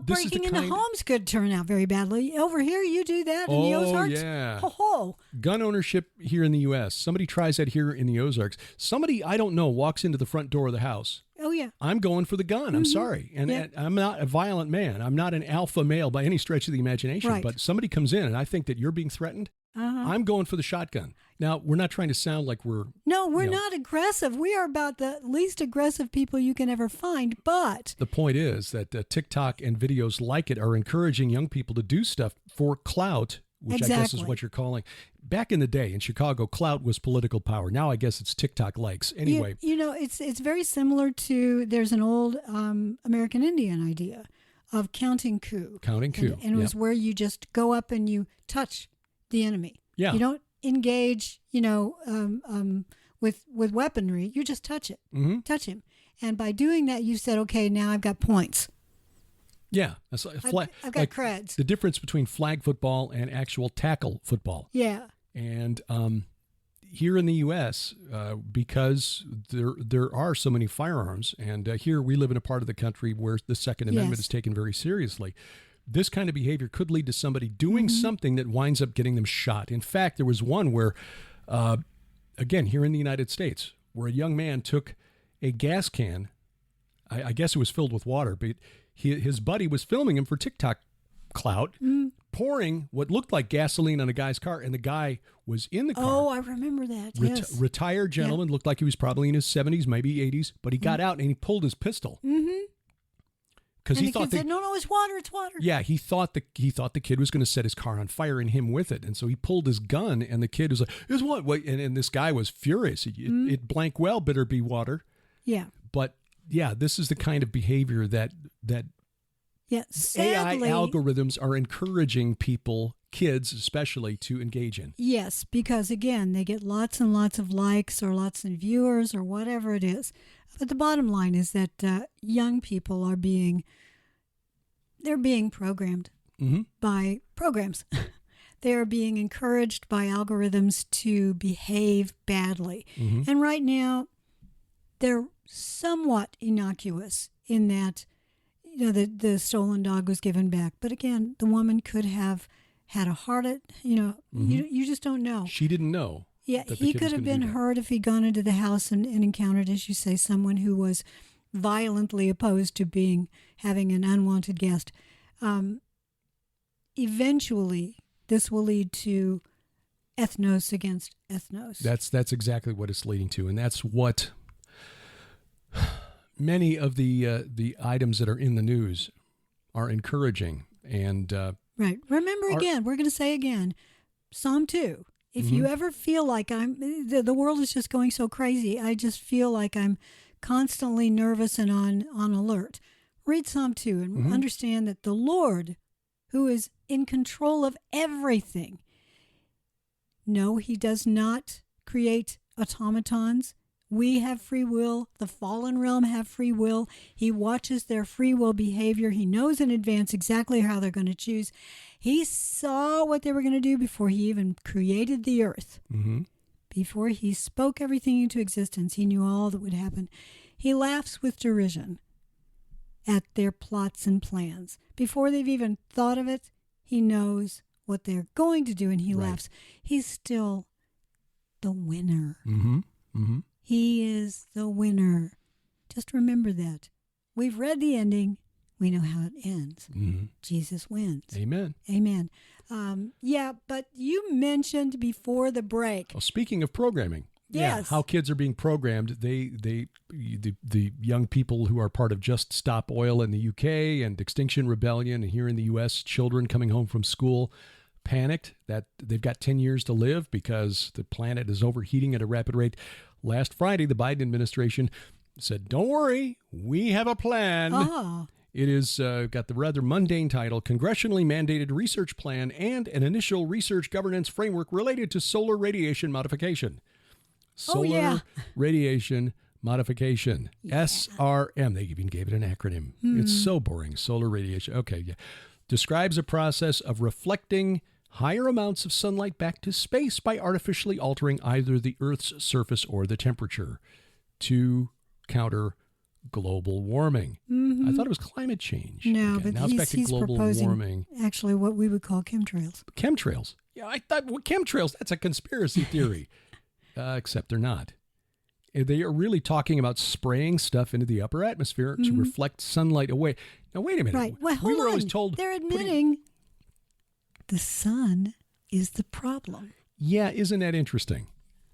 breaking into homes could turn out very badly. Over here, you do that in the Ozarks. Yeah. Ho-ho. Gun ownership here in the U.S. Somebody tries that here in the Ozarks. Somebody, I don't know, walks into the front door of the house. Oh, yeah. I'm going for the gun. I'm sorry. And I'm not a violent man. I'm not an alpha male by any stretch of the imagination. Right. But somebody comes in and I think that you're being threatened. I'm going for the shotgun. Now, we're not trying to sound like we're... No, we're not aggressive. We are about the least aggressive people you can ever find, but... The point is that TikTok and videos like it are encouraging young people to do stuff for clout, which I guess is what you're calling... Back in the day in Chicago, clout was political power. Now I guess it's TikTok likes. Anyway. You know, it's very similar to... There's an old American Indian idea of counting coup. Counting coup. And it was where you just go up and you touch the enemy. Yeah. You don't engage, with weaponry. You just touch it. Mm-hmm. Touch him. And by doing that, you said, okay, now I've got points. Yeah. That's I've got creds. The difference between flag football and actual tackle football. Yeah. And here in the U.S., because there are so many firearms, and here we live in a part of the country where the Second Amendment is taken very seriously, this kind of behavior could lead to somebody doing something that winds up getting them shot. In fact, there was one where, again, here in the United States, where a young man took a gas can, I guess it was filled with water, but his buddy was filming him for TikTok clout, pouring what looked like gasoline on a guy's car, and the guy was in the car. Oh, I remember that, yes. Retired gentleman, looked like he was probably in his 70s, maybe 80s, but he got out and he pulled his pistol. Mm-hmm. Because he thought said, no, it's water, it's water. Yeah, he thought the kid was going to set his car on fire and him with it, and so he pulled his gun, and the kid was like, "Is what?" And this guy was furious. It blank well better be water. Yeah. But yeah, this is the kind of behavior that sadly, AI algorithms are encouraging people, kids especially, to engage in. Yes, because again, they get lots and lots of likes or lots of viewers or whatever it is. But the bottom line is that young people are being programmed by programs. They are being encouraged by algorithms to behave badly. And right now, they're somewhat innocuous in that, the stolen dog was given back. But again, the woman could have had a heart you just don't know. She didn't know. Yeah, he could have been hurt if he'd gone into the house and encountered, as you say, someone who was violently opposed to having an unwanted guest. Eventually, this will lead to ethnos against ethnos. That's exactly what it's leading to, and that's what many of the items that are in the news are encouraging. And right. Remember again, we're going to say again, Psalm 2. If you ever feel like the world is just going so crazy, I just feel like I'm constantly nervous and on alert. Read Psalm 2 and understand that the Lord, who is in control of everything, no, he does not create automatons. We have free will. The fallen realm have free will. He watches their free will behavior. He knows in advance exactly how they're going to choose. He saw what they were going to do before he even created the earth. Before he spoke everything into existence, he knew all that would happen. He laughs with derision at their plots and plans. Before they've even thought of it, he knows what they're going to do, and he laughs. He's still the winner. He is the winner. Just remember that. We've read the ending. We know how it ends. Jesus wins. Amen. Amen. But you mentioned before the break. Well, speaking of programming. Yes. How kids are being programmed. The young people who are part of Just Stop Oil in the UK and Extinction Rebellion, and here in the U.S., children coming home from school panicked that they've got 10 years to live because the planet is overheating at a rapid rate. Last Friday, the Biden administration said, "Don't worry, we have a plan." It is got the rather mundane title, Congressionally Mandated Research Plan and an Initial Research Governance Framework Related to Solar Radiation Modification. Solar Radiation Modification, SRM. They even gave it an acronym. It's so boring. Solar radiation. Okay, yeah. Describes a process of reflecting higher amounts of sunlight back to space by artificially altering either the Earth's surface or the temperature to counter global warming. I thought it was climate change. No, but now it's back to global warming. Actually, what we would call chemtrails. Chemtrails. Yeah, I thought chemtrails, that's a conspiracy theory. Except they're not. They are really talking about spraying stuff into the upper atmosphere to reflect sunlight away. Now, wait a minute. Right. Well, we were always told... They're admitting the sun is the problem. Yeah, isn't that interesting?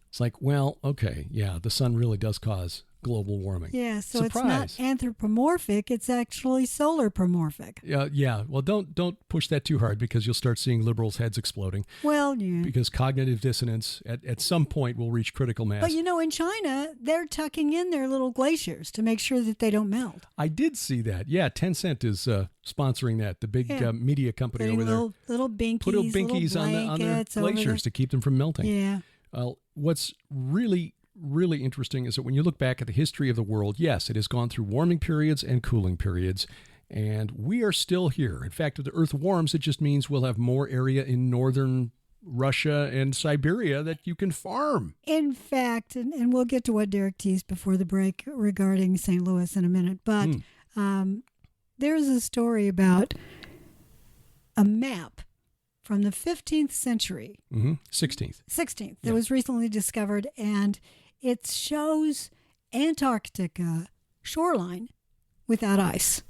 It's like, well, okay, yeah, the sun really does cause global warming. Yeah, so Surprise. It's not anthropomorphic, it's actually solar-pomorphic. Yeah. Well, don't push that too hard because you'll start seeing liberals' heads exploding. Well, yeah. Because cognitive dissonance at some point will reach critical mass. But in China, they're tucking in their little glaciers to make sure that they don't melt. I did see that. Yeah, Tencent is sponsoring that. The big media company over there. Little binkies, put little binkies on their glaciers to keep them from melting. Yeah. What's really interesting is that when you look back at the history of the world, yes, it has gone through warming periods and cooling periods, and we are still here. In fact, if the Earth warms, it just means we'll have more area in northern Russia and Siberia that you can farm. In fact, and we'll get to what Derek teased before the break regarding St. Louis in a minute, but there's a story about a map from the 15th century. 16th. That was recently discovered, and it shows Antarctica shoreline without ice.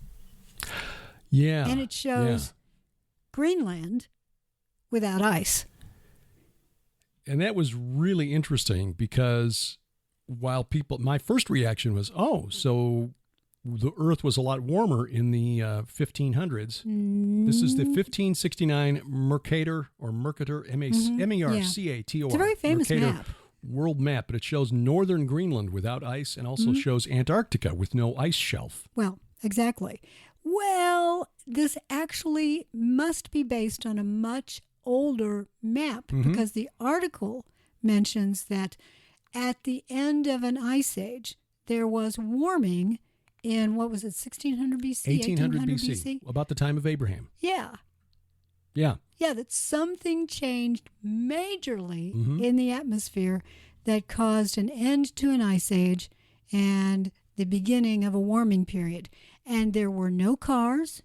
Yeah. And it shows Greenland without ice. And that was really interesting because while my first reaction was, so the Earth was a lot warmer in the 1500s. This is the 1569 Mercator, M-E-R-C-A-T-O-R. It's a very famous Mercator map. World map, but it shows northern Greenland without ice and also shows Antarctica with no ice shelf. Well, exactly. Well, this actually must be based on a much older map because the article mentions that at the end of an ice age, there was warming in, 1600 BC? 1800 BC, about the time of Abraham. Yeah. Yeah. Yeah, that something changed majorly in the atmosphere that caused an end to an ice age and the beginning of a warming period. And there were no cars.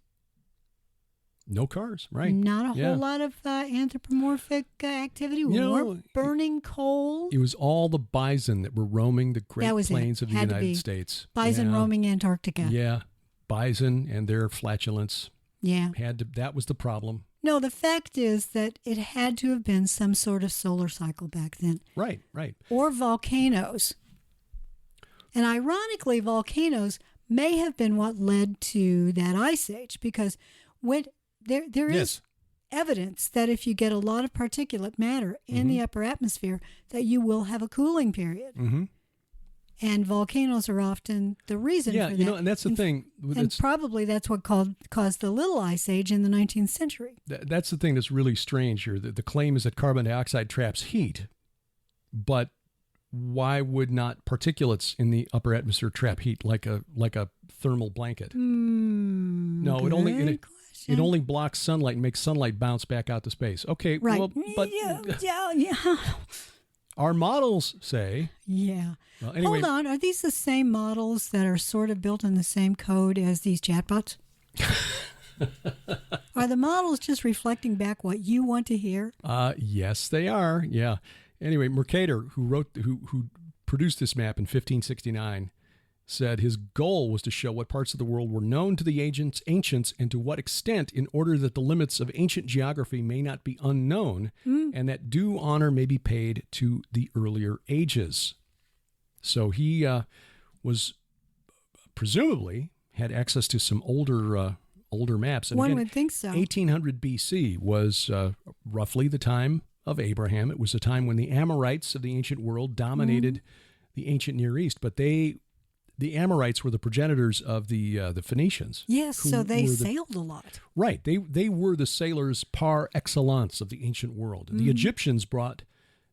No cars, right. Not a whole lot of anthropomorphic activity. We weren't burning coal. It was all the bison that were roaming the Great Plains of the United States. Bison roaming Antarctica. Yeah, bison and their flatulence. Yeah. That was the problem. No, the fact is that it had to have been some sort of solar cycle back then. Right. Or volcanoes. And ironically, volcanoes may have been what led to that ice age because there is evidence that if you get a lot of particulate matter in the upper atmosphere, that you will have a cooling period. And volcanoes are often the reason for that. Yeah, and that's the thing. And probably that's what caused the Little Ice Age in the 19th century. That's the thing that's really strange here. The claim is that carbon dioxide traps heat, but why would not particulates in the upper atmosphere trap heat like a thermal blanket? No, it only blocks sunlight and makes sunlight bounce back out to space. Okay, right. Well, but our models say. Yeah. Well, anyway, hold on. Are these the same models that are sort of built in the same code as these chatbots? Are the models just reflecting back what you want to hear? Yes, they are. Yeah. Anyway, Mercator, who produced this map in 1569, said his goal was to show what parts of the world were known to the ancients and to what extent, in order that the limits of ancient geography may not be unknown, and that due honor may be paid to the earlier ages. So he was presumably had access to some older maps. And one again, would think so. 1800 BC was roughly the time of Abraham. It was a time when the Amorites of the ancient world dominated the ancient Near East, but the Amorites were the progenitors of the Phoenicians. Yes, so they sailed a lot. Right. They were the sailors par excellence of the ancient world. And the Egyptians brought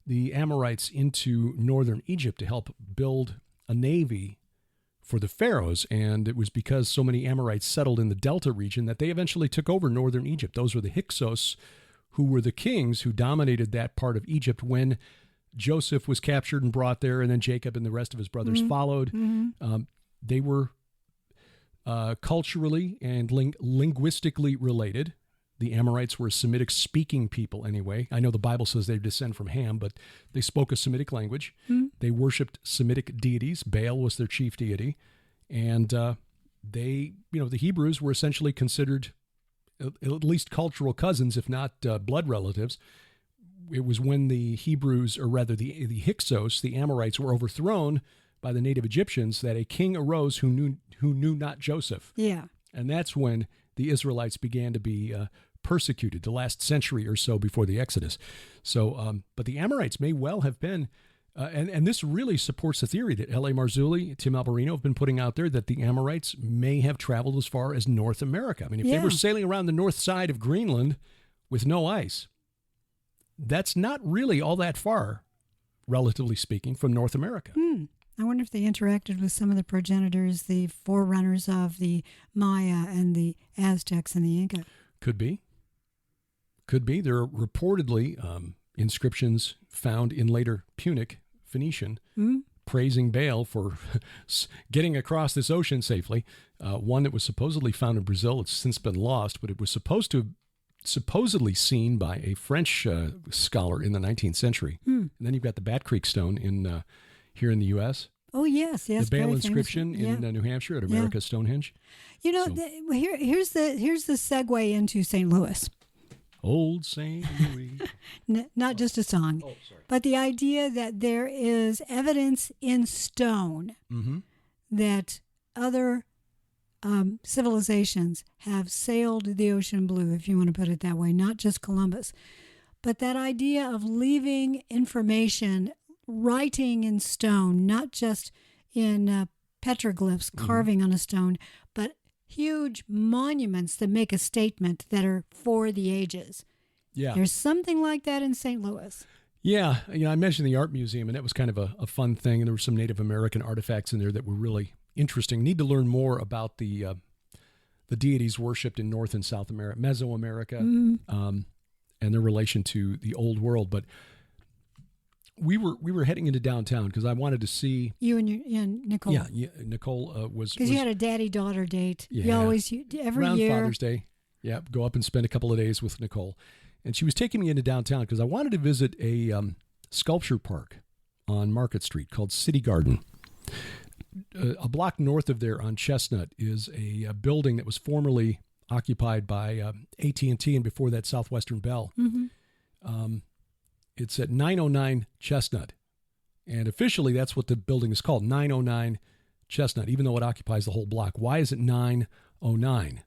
the Amorites into northern Egypt to help build a navy for the pharaohs. And it was because so many Amorites settled in the Delta region that they eventually took over northern Egypt. Those were the Hyksos, who were the kings who dominated that part of Egypt when Joseph was captured and brought there, and then Jacob and the rest of his brothers followed. They were culturally and linguistically related. The Amorites were a Semitic-speaking people anyway. I know the Bible says they descend from Ham, but they spoke a Semitic language. They worshipped Semitic deities. Baal was their chief deity. And the Hebrews were essentially considered at least cultural cousins, if not blood relatives, it was when the Hebrews, or rather the Hyksos, the Amorites, were overthrown by the native Egyptians, that a king arose who knew not Joseph. Yeah. And that's when the Israelites began to be persecuted, the last century or so before the Exodus. So, but the Amorites may well have been, and this really supports the theory that L.A. Marzulli, Tim Alberino have been putting out there, that the Amorites may have traveled as far as North America. I mean, if they were sailing around the north side of Greenland with no ice, that's not really all that far, relatively speaking, from North America. I wonder if they interacted with some of the progenitors, the forerunners of the Maya and the Aztecs and the Inca. Could be. There are reportedly inscriptions found in later Punic, Phoenician, praising Baal for getting across this ocean safely. One that was supposedly found in Brazil. It's since been lost, but it was supposedly seen by a French scholar in the 19th century. And then you've got the Bat Creek Stone in here in the U.S. Oh, yes. The Baal inscription in New Hampshire at America's Stonehenge. You know, here's the segue into St. Louis. Old St. Louis. Not just a song, but the idea that there is evidence in stone that other civilizations have sailed the ocean blue, if you want to put it that way, not just Columbus. But that idea of leaving information, writing in stone, not just in petroglyphs, carving on a stone, but huge monuments that make a statement that are for the ages. Yeah. There's something like that in St. Louis. Yeah. I mentioned the art museum, and that was kind of a fun thing. And there were some Native American artifacts in there that were really interesting. Need to learn more about the deities worshipped in North and South America, Mesoamerica, and their relation to the Old World. But we were heading into downtown because I wanted to see you and Nicole. Yeah, Nicole was because you had a daddy-daughter date. Yeah, you always every around year. Father's Day. Yeah, go up and spend a couple of days with Nicole, and she was taking me into downtown because I wanted to visit a sculpture park on Market Street called City Garden. A block north of there on Chestnut is a building that was formerly occupied by AT&T and before that Southwestern Bell. It's at 909 Chestnut. And officially, that's what the building is called, 909 Chestnut, even though it occupies the whole block. Why is it 909?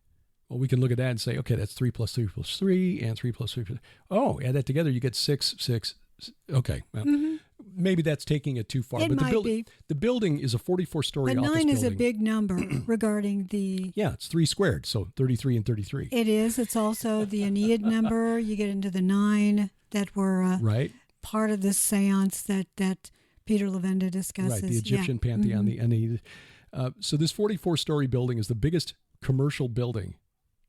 Well, we can look at that and say, okay, that's 3 plus 3 plus 3 and 3 plus 3 plus... Oh, add that together, you get 6, 6. Okay, well, maybe that's taking it too far. It but might be. The building is a 44-story office building. But 9 is a big number regarding the... Yeah, it's 3 squared, so 33 and 33. It is. It's also the Aeneid number. You get into the 9 that were part of this seance that Peter Levenda discusses. Right, the Egyptian pantheon, the Aeneid. So this 44-story building is the biggest commercial building,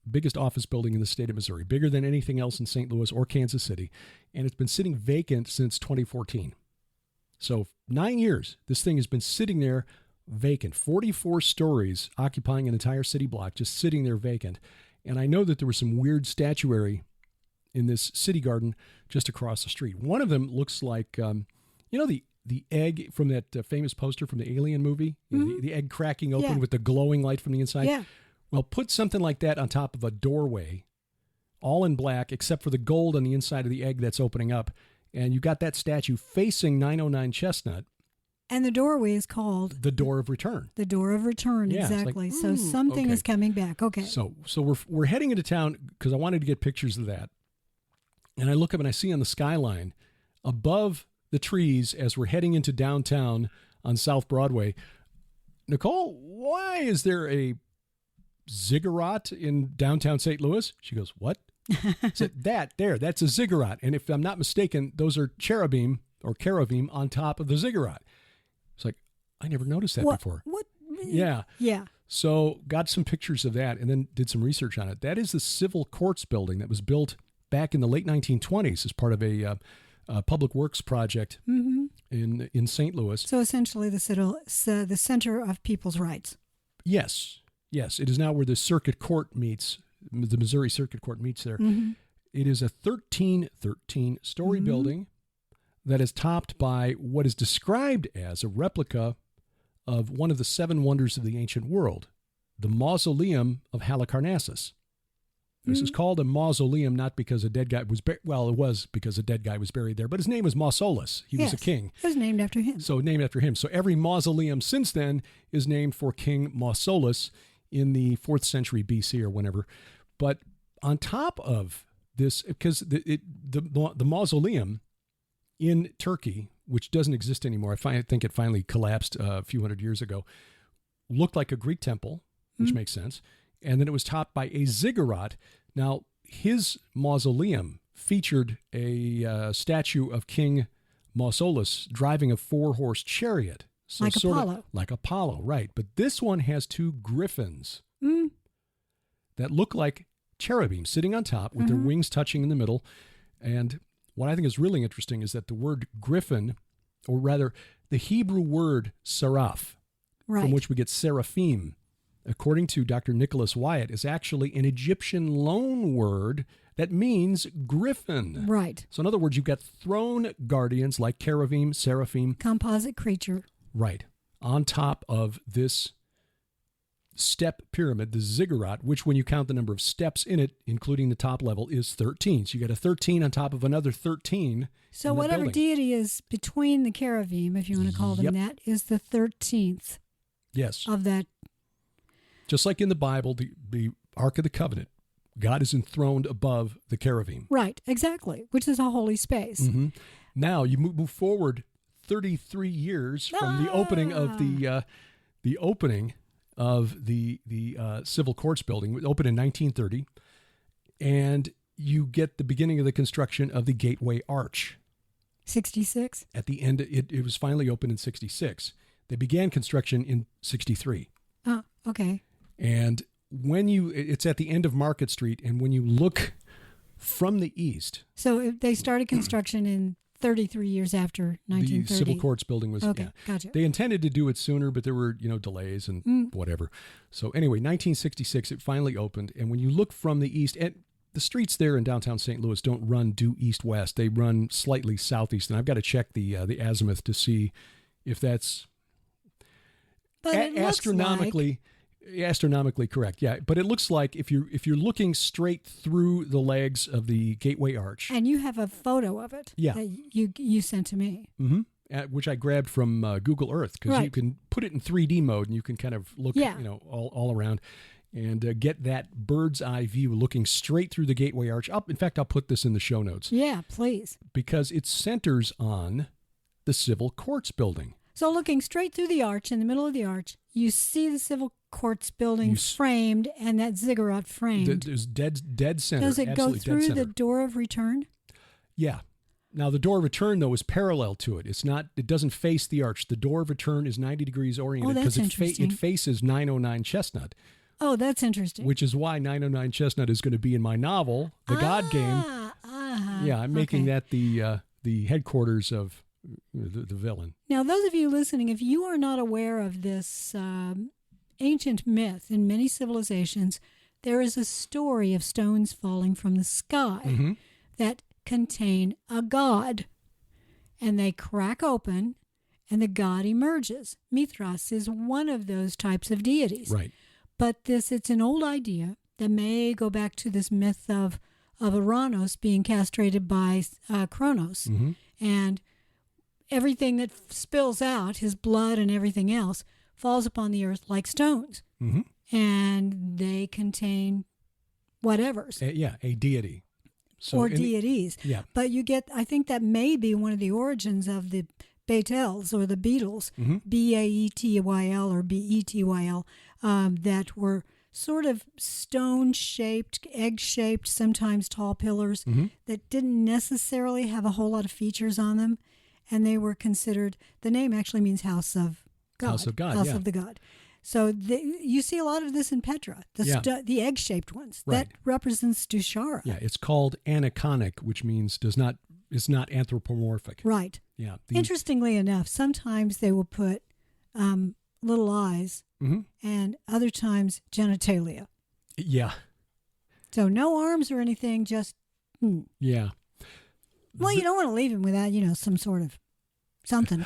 biggest office building in the state of Missouri, bigger than anything else in St. Louis or Kansas City, and it's been sitting vacant since 2014. So 9 years, this thing has been sitting there vacant, 44 stories occupying an entire city block, just sitting there vacant. And I know that there was some weird statuary in this city garden just across the street. One of them looks like, the egg from that famous poster from the Alien movie, the egg cracking open with the glowing light from the inside. Yeah. Well, put something like that on top of a doorway, all in black, except for the gold on the inside of the egg that's opening up. And you got that statue facing 909 Chestnut. And the doorway is called... The Door of Return. The Door of Return, exactly. Like, so something is coming back. Okay. So we're heading into town because I wanted to get pictures of that. And I look up and I see on the skyline, above the trees as we're heading into downtown on South Broadway, Nicole, why is there a ziggurat in downtown St. Louis? She goes, what? I said, that's a ziggurat. And if I'm not mistaken, those are cherubim on top of the ziggurat. It's like, I never noticed that before. What? Yeah. Yeah. So got some pictures of that and then did some research on it. That is the civil courts building that was built back in the late 1920s as part of a public works project in St. Louis. So essentially the center of people's rights. Yes. It is now where the circuit court meets, the Missouri Circuit Court meets there. It is a 13-story building that is topped by what is described as a replica of one of the 7 wonders of the ancient world, the Mausoleum of Halicarnassus. This is called a mausoleum, not because a dead guy was buried. Well, it was because a dead guy was buried there, but his name was Mausolus. He was a king. It was named after him. So named after him. So every mausoleum since then is named for King Mausolus in the 4th century BC or whenever. But on top of this, because the mausoleum in Turkey, which doesn't exist anymore, I think it finally collapsed a few hundred years ago, looked like a Greek temple, which makes sense. And then it was topped by a ziggurat. Now, his mausoleum featured a statue of King Mausolus driving a 4-horse chariot. So like Apollo. Like Apollo, right. But this one has 2 griffins that look like cherubim sitting on top with their wings touching in the middle. And what I think is really interesting is that the word griffin, or rather the Hebrew word seraph, from which we get seraphim, according to Dr. Nicholas Wyatt, is actually an Egyptian loan word that means griffin. Right. So in other words, you've got throne guardians like cherubim, seraphim. Composite creature. Right. On top of this step pyramid, the ziggurat, which when you count the number of steps in it, including the top level, is 13. So you got a 13 on top of another 13. So whatever deity is between the cherubim, if you want to call them that, is the 13th. Yes. Of that. Just like in the Bible, the Ark of the Covenant, God is enthroned above the cherubim. Right, exactly, which is a holy space. Mm-hmm. Now you move forward 33 years from the opening of the civil courts building. It opened in 1930, and you get the beginning of the construction of the Gateway Arch. 66. At the end, it was finally opened in 66. They began construction in 63. Oh, okay. And it's at the end of Market Street, and when you look from the east. So they started construction in 33 years after 1930. The civil courts building was, okay, gotcha. They intended to do it sooner, but there were, delays and whatever. So anyway, 1966, it finally opened. And when you look from the east, and the streets there in downtown St. Louis don't run due east-west. They run slightly southeast. And I've got to check the azimuth to see if that's astronomically correct. Yeah, but it looks like if you're looking straight through the legs of the Gateway Arch. And you have a photo of it. Yeah. That you sent to me. Mm-hmm. Which I grabbed from Google Earth, because you can put it in 3D mode and you can kind of look all around and get that bird's eye view looking straight through the Gateway Arch. In fact, I'll put this in the show notes. Yeah, please. Because it centers on the civil courts building. So looking straight through the arch, in the middle of the arch, you see the civil courts building framed and that ziggurat framed. There's dead center. Does it go through the door of return? Yeah. Now, the door of return, though, is parallel to it. It doesn't face the arch. The door of return is 90 degrees oriented because it faces 909 Chestnut. Oh, that's interesting. Which is why 909 Chestnut is going to be in my novel, The God Game. Yeah, I'm making that the headquarters of the villain. Now, those of you listening, if you are not aware of this ancient myth in many civilizations, there is a story of stones falling from the sky that contain a god. And they crack open, and the god emerges. Mithras is one of those types of deities. Right. But it's an old idea that may go back to this myth of Uranus being castrated by Kronos. And everything that spills out, his blood and everything else, falls upon the earth like stones. And they contain whatevers. A deity. Or deities. Yeah. But I think that may be one of the origins of the Betyls or the Beetles, Baetyl or Betyl, that were sort of stone-shaped, egg-shaped, sometimes tall pillars that didn't necessarily have a whole lot of features on them. And they were considered, the name actually means house of God. House of God, House of the God. So you see a lot the Petra, the egg-shaped ones. Right. That represents Dushara. Yeah, it's called aniconic, which means is not anthropomorphic. Right. Yeah. Interestingly enough, sometimes they will put little eyes and other times genitalia. Yeah. So no arms or anything, just... Yeah. Well, you don't want to leave him without, some sort of something.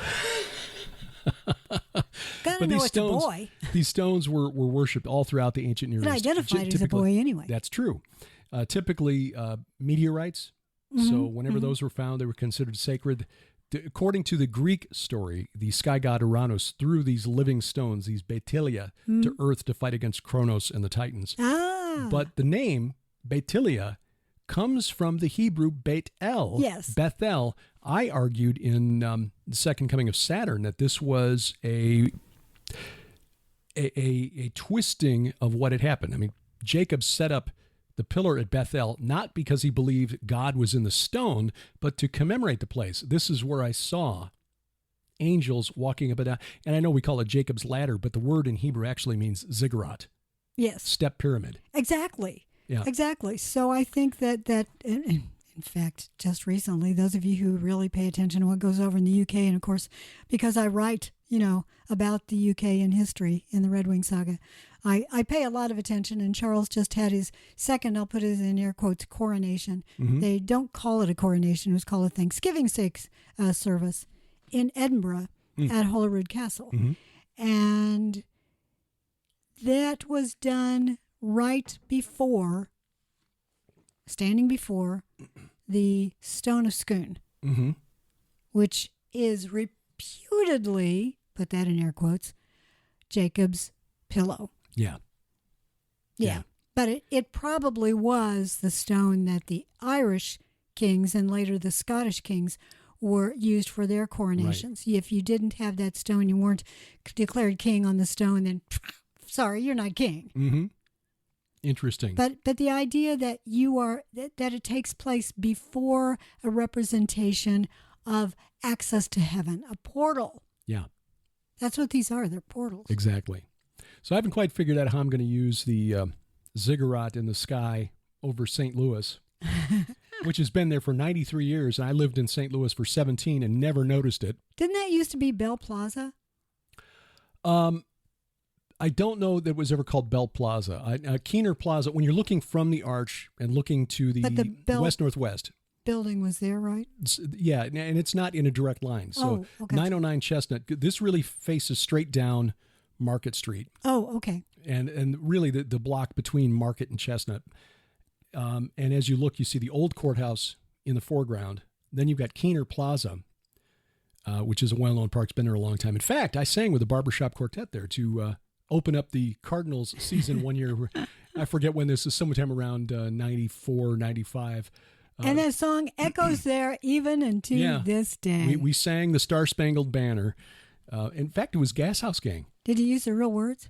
Gotta know it's a boy. These stones were worshipped all throughout the ancient Near East. It identified as a boy anyway. That's true. typically meteorites. So whenever those were found, they were considered sacred. According to the Greek story, the sky god Uranus threw these living stones, these Betilia, to Earth to fight against Kronos and the Titans. But the name Betilia comes from the Hebrew Beit El, Bethel. I argued in the Second Coming of Saturn that this was a twisting of what had happened. I mean, Jacob set up the pillar at Bethel not because he believed God was in the stone, but to commemorate the place. This is where I saw angels walking up and down. And I know we call it Jacob's ladder, but the word in Hebrew actually means ziggurat. Yes. Step pyramid. Exactly. Yeah. Exactly. So I think that in fact, just recently, those of you who really pay attention to what goes over in the UK, and of course, because I write, about the UK and history in the Red Wing Saga, I pay a lot of attention, and Charles just had his second, I'll put it in air quotes, coronation. They don't call it a coronation, it was called a Thanksgiving service in Edinburgh at Holyrood Castle. And that was done right before, standing before the Stone of Scone, which is reputedly, put that in air quotes, Jacob's pillow. Yeah. But it probably was the stone that the Irish kings and later the Scottish kings were used for their coronations. Right. If you didn't have that stone, you weren't declared king on the stone, then sorry, you're not king. Interesting. But the idea that that it takes place before a representation of access to heaven, a portal. Yeah. That's what these are. They're portals. Exactly. So I haven't quite figured out how I'm going to use the ziggurat in the sky over St. Louis, which has been there for 93 years. And I lived in St. Louis for 17 and never noticed it. Didn't that used to be Bell Plaza? I don't know that it was ever called Bell Plaza. Keener Plaza, when you're looking from the arch and looking to the west-northwest. Building was there, right? Yeah, and it's not in a direct line. So 909 Chestnut, this really faces straight down Market Street. Oh, okay. And really the block between Market and Chestnut. And as you look, you see the old courthouse in the foreground. Then you've got Keener Plaza, which is a well-known park. It's been there a long time. In fact, I sang with the Barbershop Quartet there to open up the Cardinals season one year. I forget when this is, sometime around 94, 95. And that song echoes there even into this day. We sang the Star Spangled Banner. In fact, it was Gas House Gang. Did you use the real words?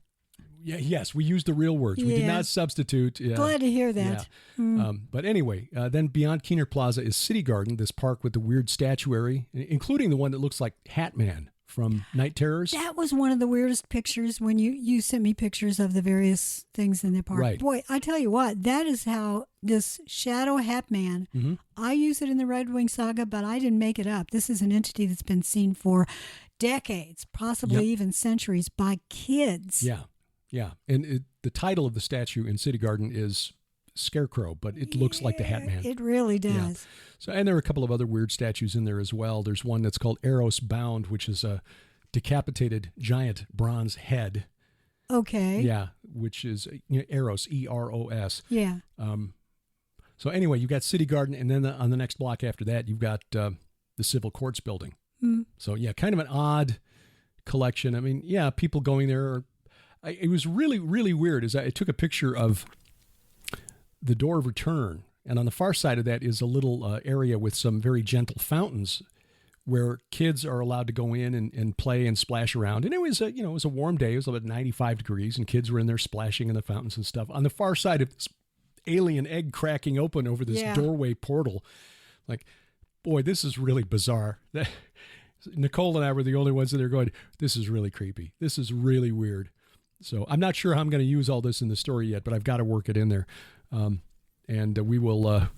Yeah, yes, we used the real words. We did not substitute. Glad to hear that. Yeah. But anyway, then beyond Keener Plaza is City Garden, this park with the weird statuary, including the one that looks like Hat Man from Night Terrors. That was one of the weirdest pictures when you sent me pictures of the various things in the park. Right. Boy, I tell you what, that is how this Shadow Hat Man, I use it in the Red Wing Saga, but I didn't make it up. This is an entity that's been seen for decades, possibly even centuries, by kids. Yeah. And the title of the statue in City Garden is Scarecrow, but it looks like the Hat Man. It really does. Yeah. So, and there are a couple of other weird statues in there as well. There's one that's called Eros Bound, which is a decapitated giant bronze head. Okay. Yeah, which is Eros, E-R-O-S. Yeah. So anyway, you've got City Garden, and then on the next block after that, you've got the Civil Courts building. So yeah, kind of an odd collection. I mean, yeah, people going there. It was really, really weird. I took a picture of the Door of Return, and on the far side of that is a little area with some very gentle fountains where kids are allowed to go in and play and splash around. And it was it was a warm day. It was about 95 degrees, and kids were in there splashing in the fountains and stuff. On the far side of this alien egg cracking open over this doorway portal, like, boy, this is really bizarre. Nicole and I were the only ones that are going, this is really creepy. This is really weird. So I'm not sure how I'm going to use all this in the story yet, but I've got to work it in there. And we will,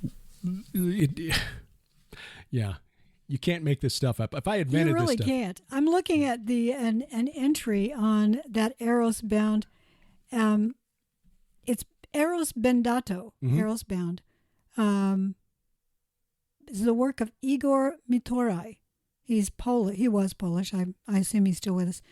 you can't make this stuff up. If I invented this stuff. You really can't. I'm looking at an entry on that Eros Bound. It's Eros Bendato, Eros Bound. It's the work of Igor Mitorai. He's Polish. He was Polish. I assume he's still with us.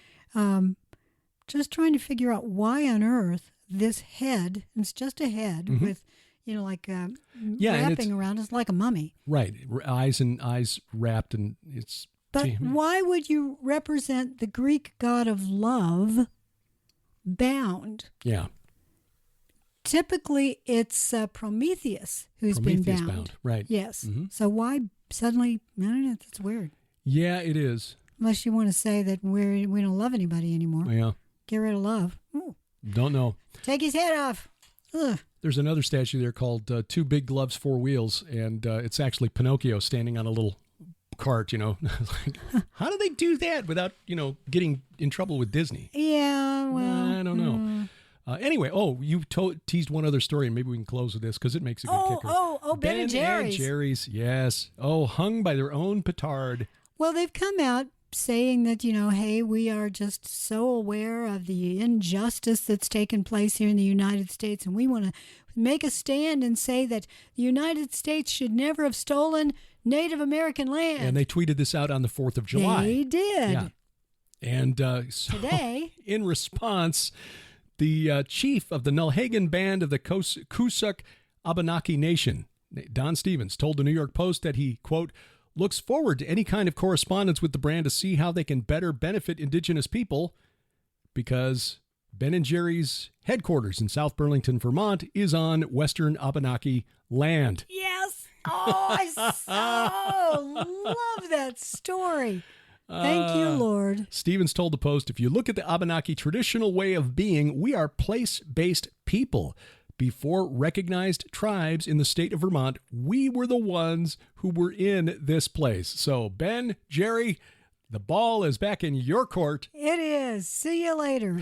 Just trying to figure out why on earth this head, it's just a head with, like Yeah, wrapping around. It's like a mummy. Right. Eyes wrapped, and it's... But why would you represent the Greek god of love bound? Yeah. Typically, it's Prometheus who's been bound. Right. Yes. Mm-hmm. So why suddenly... I don't know. That's weird. Yeah, it is. Unless you want to say that we don't love anybody anymore. Yeah. Get rid of love. Ooh. Don't know. Take his head off. Ugh. There's another statue there called Two Big Gloves, Four Wheels, and it's actually Pinocchio standing on a little cart, Like, how do they do that without, getting in trouble with Disney? Yeah, well. I don't know. Anyway, you teased one other story, and maybe we can close with this because it makes a good kicker. Ben and Jerry's. Ben and Jerry's, yes. Hung by their own petard. Well, they've come out saying that, hey, we are just so aware of the injustice that's taken place here in the United States, and we want to make a stand and say that the United States should never have stolen Native American land. And they tweeted this out on the 4th of July. They did. Yeah. And so today, in response, the chief of the Nulhagan Band of the Coosac Abenaki Nation, Don Stevens, told the New York Post that he, quote, looks forward to any kind of correspondence with the brand to see how they can better benefit Indigenous people, because Ben & Jerry's headquarters in South Burlington, Vermont is on Western Abenaki land. Yes. I so love that story. Thank you, Lord. Stevens told the Post, if you look at the Abenaki traditional way of being, we are place-based people. Before recognized tribes in the state of Vermont, we were the ones who were in this place. So, Ben, Jerry, the ball is back in your court. It is. See you later.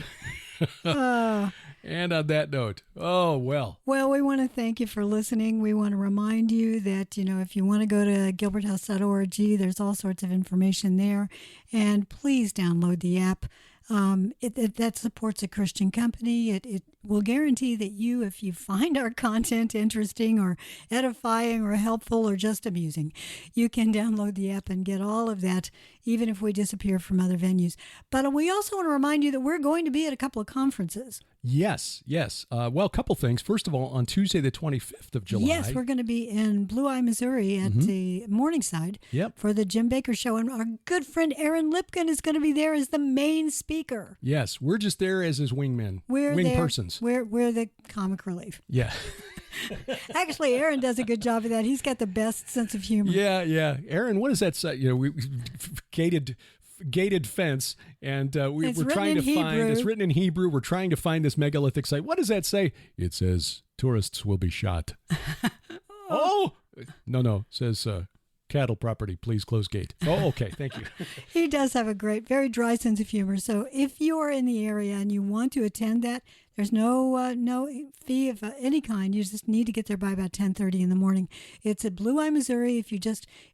And on that note, well, we want to thank you for listening. We want to remind you that, if you want to go to gilberthouse.org, there's all sorts of information there. And please download the app. That supports a Christian company. It will guarantee that if you find our content interesting or edifying or helpful or just amusing, you can download the app and get all of that, even if we disappear from other venues. But we also want to remind you that we're going to be at a couple of conferences. Yes. A couple things. First of all, on Tuesday, the 25th of July. Yes, we're going to be in Blue Eye, Missouri at the Morningside for the Jim Baker Show. And our good friend Aaron Lipkin is going to be there as the main speaker. Yes, we're just there as his wingmen. Persons. We're the comic relief. Yeah. Actually, Aaron does a good job of that. He's got the best sense of humor. Yeah. Aaron, what does that say? We gated fence, and we're trying to find. It's written in Hebrew. We're trying to find this megalithic site. What does that say? It says tourists will be shot. No. It says cattle property. Please close gate. Oh, okay. Thank you. He does have a great, very dry sense of humor. So if you are in the area and you want to attend that, there's no fee of any kind. You just need to get there by about 10:30 in the morning. It's at Blue Eye, Missouri. If you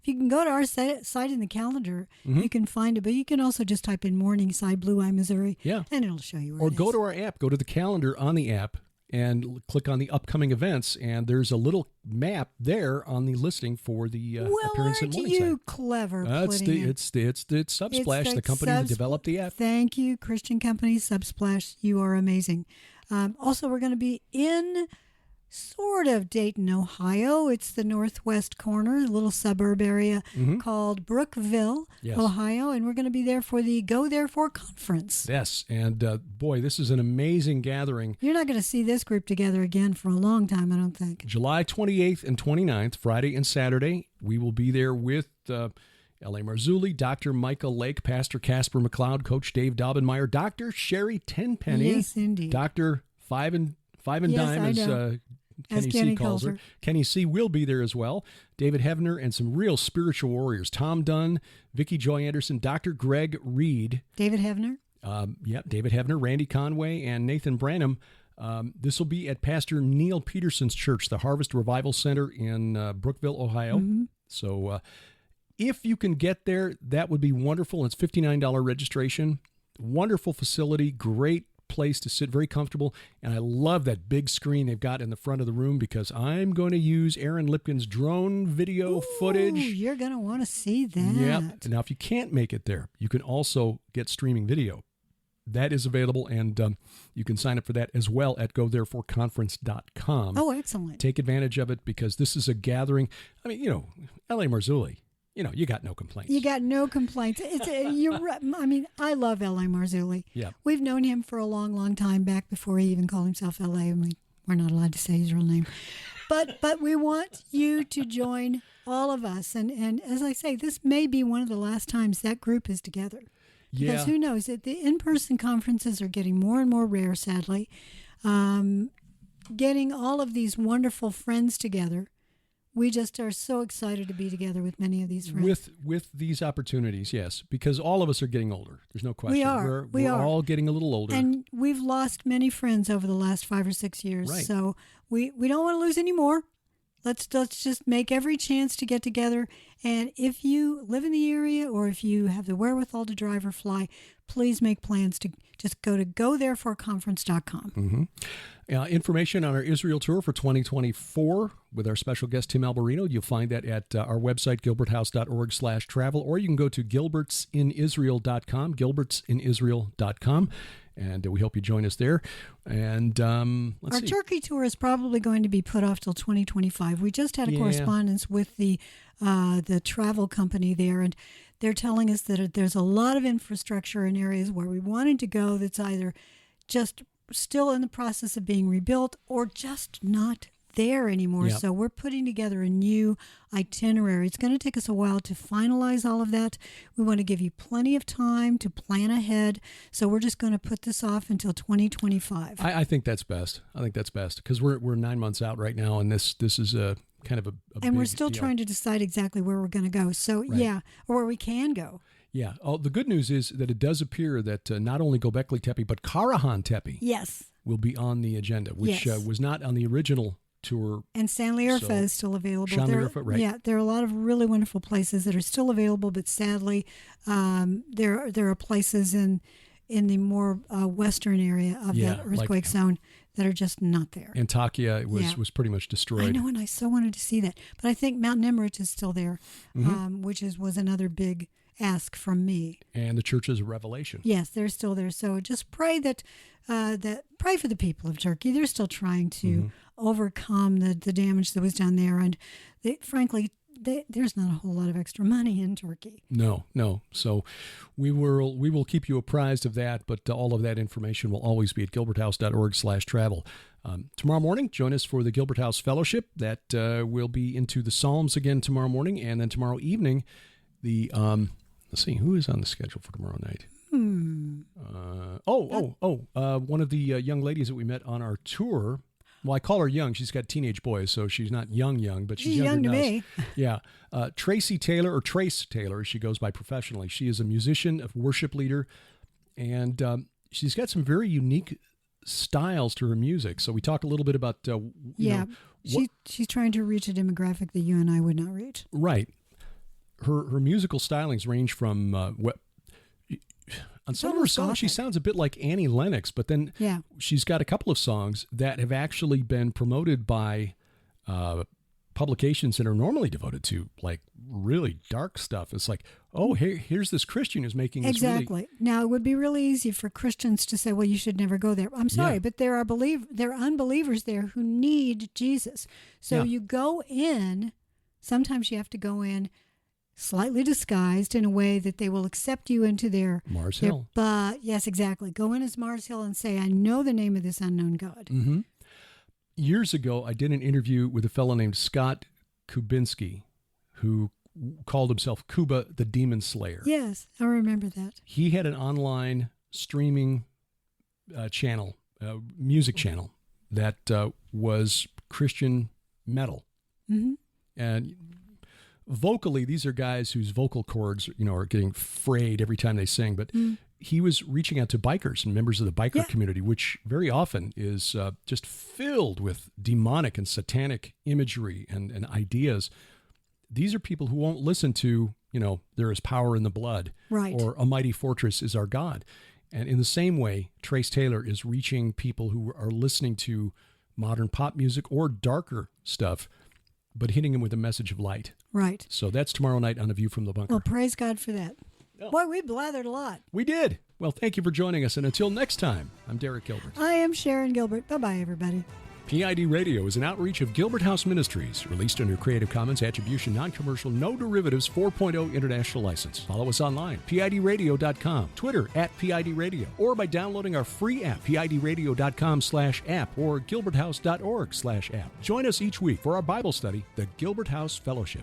can go to our site in the calendar, you can find it. But you can also just type in Morningside, Blue Eye, Missouri, and it'll show you where it is. Or go to our app. Go to the calendar on the app and click on the upcoming events, and there's a little map there on the listing for the appearance at Morningside. Well, aren't you clever? It's Subsplash, the company that developed the app. Thank you, Christian company, Subsplash. You are amazing. Also, we're going to be in sort of Dayton, Ohio. It's the northwest corner, a little suburb area called Brookville, Ohio. And we're going to be there for the Go Therefore conference. Yes. And boy, this is an amazing gathering. You're not going to see this group together again for a long time, I don't think. July 28th and 29th, Friday and Saturday. We will be there with L.A. Marzulli, Dr. Michael Lake, Pastor Casper McLeod, Coach Dave Daubenmeyer, Dr. Sherry Tenpenny. Yes, indeed. Dr. Five and Dime, as Kenny C. calls her. Kenny C. will be there as well. David Hevner and some real spiritual warriors. Tom Dunn, Vicki Joy Anderson, Dr. Greg Reed. David Hevner? David Hevner, Randy Conway, and Nathan Branham. This will be at Pastor Neil Peterson's church, the Harvest Revival Center in Brookville, Ohio. So if you can get there, that would be wonderful. It's $59 registration. Wonderful facility, great place to sit, very comfortable. And I love that big screen they've got in the front of the room, because I'm going to use Aaron Lipkin's drone video footage. You're going to want to see that. Yep. Now, if you can't make it there, you can also get streaming video. that is available, and you can sign up for that as well at gothereforeconference.com. Oh, excellent. Take advantage of it because this is a gathering. I mean, L.A. Marzulli, you got no complaints. You got no complaints. I mean, I love L.A. Marzulli. Yeah. We've known him for a long, long time, back before he even called himself L.A. I mean, we're not allowed to say his real name. But we want you to join all of us. And as I say, this may be one of the last times that group is together. Because who knows? The in-person conferences are getting more and more rare, sadly. Getting all of these wonderful friends together. We just are so excited to be together with many of these friends. With these opportunities, yes, because all of us are getting older. There's no question. We are. We're all getting a little older. And we've lost many friends over the last 5 or 6 years. Right. So we don't want to lose any more. Let's just make every chance to get together. And if you live in the area or if you have the wherewithal to drive or fly, please make plans to just go to gothereforeconference.com. Mm-hmm. Information on our Israel tour for 2024 with our special guest, Tim Alberino. You'll find that at our website, gilberthouse.org/travel, or you can go to gilbertsinisrael.com, gilbertsinisrael.com. And we hope you join us there. And our Turkey tour is probably going to be put off till 2025. We just had a correspondence with the travel company there, and they're telling us that there's a lot of infrastructure in areas where we wanted to go that's either just still in the process of being rebuilt or just not there anymore. Yep. So we're putting together a new itinerary. It's going to take us a while to finalize all of that. We want to give you plenty of time to plan ahead. So we're just going to put this off until 2025. I think that's best. Because we're 9 months out right now, and this is a kind of a and we're big still deal. trying to decide exactly where we're going to go. So Right. or where we can go. Yeah. The good news is that it does appear that not only Göbekli Tepe, but Karahan Tepe Yes. will be on the agenda, which was not on the original tour. And Şanlıurfa is still available. Şanlıurfa, right. Yeah, there are a lot of really wonderful places that are still available, but sadly, there are places in the more western area of that earthquake zone that are just not there. Antakya was pretty much destroyed. I know, and I so wanted to see that. But I think Mount Nemrut is still there, which was another big ask from me. And the Churches of Revelation. Yes, they're still there. So just pray pray for the people of Turkey. They're still trying to overcome the damage that was done there. And frankly, there's not a whole lot of extra money in Turkey. No. So we will keep you apprised of that, but all of that information will always be at gilberthouse.org/travel. Tomorrow morning, join us for the Gilbert House Fellowship. That will be into the Psalms again tomorrow morning. And then tomorrow evening, let's see, who is on the schedule for tomorrow night? One of the young ladies that we met on our tour. Well, I call her young. She's got teenage boys, so she's not young, but she's young to than us. me. Yeah. Tracy Taylor, or Trace Taylor, as she goes by professionally. She is a musician, a worship leader, and she's got some very unique styles to her music. So we talk a little bit about, she's trying to reach a demographic that you and I would not reach. Right. Her musical stylings range from on some of her songs, she sounds a bit like Annie Lennox, but then she's got a couple of songs that have actually been promoted by publications that are normally devoted to like really dark stuff. It's like, here's this Christian who's making this exactly. Now, it would be really easy for Christians to say, well, you should never go there. I'm sorry, but there are unbelievers there who need Jesus. So you go in, sometimes you have to go in slightly disguised in a way that they will accept you into their Mars Hill. But yes, exactly. Go in as Mars Hill and say, I know the name of this unknown God. Mm-hmm. Years ago, I did an interview with a fellow named Scott Kubinski, who called himself Kuba the Demon Slayer. Yes, I remember that. He had an online streaming channel, music channel, that was Christian metal. Mm-hmm. And vocally, these are guys whose vocal cords, are getting frayed every time they sing. But he was reaching out to bikers and members of the biker community, which very often is just filled with demonic and satanic imagery and ideas. These are people who won't listen to, there is power in the blood, right, or a mighty fortress is our God. And in the same way, Trace Taylor is reaching people who are listening to modern pop music or darker stuff, but hitting them with a message of light. Right. So that's tomorrow night on A View from the Bunker. Well, praise God for that. Boy, we blathered a lot. We did. Well, thank you for joining us. And until next time, I'm Derek Gilbert. I am Sharon Gilbert. Bye-bye, everybody. PID Radio is an outreach of Gilbert House Ministries, released under Creative Commons Attribution, Non-Commercial, No Derivatives 4.0 International License. Follow us online, PIDradio.com, Twitter @PIDRadio, or by downloading our free app, PIDradio.com/app or GilbertHouse.org/app. Join us each week for our Bible study, the Gilbert House Fellowship.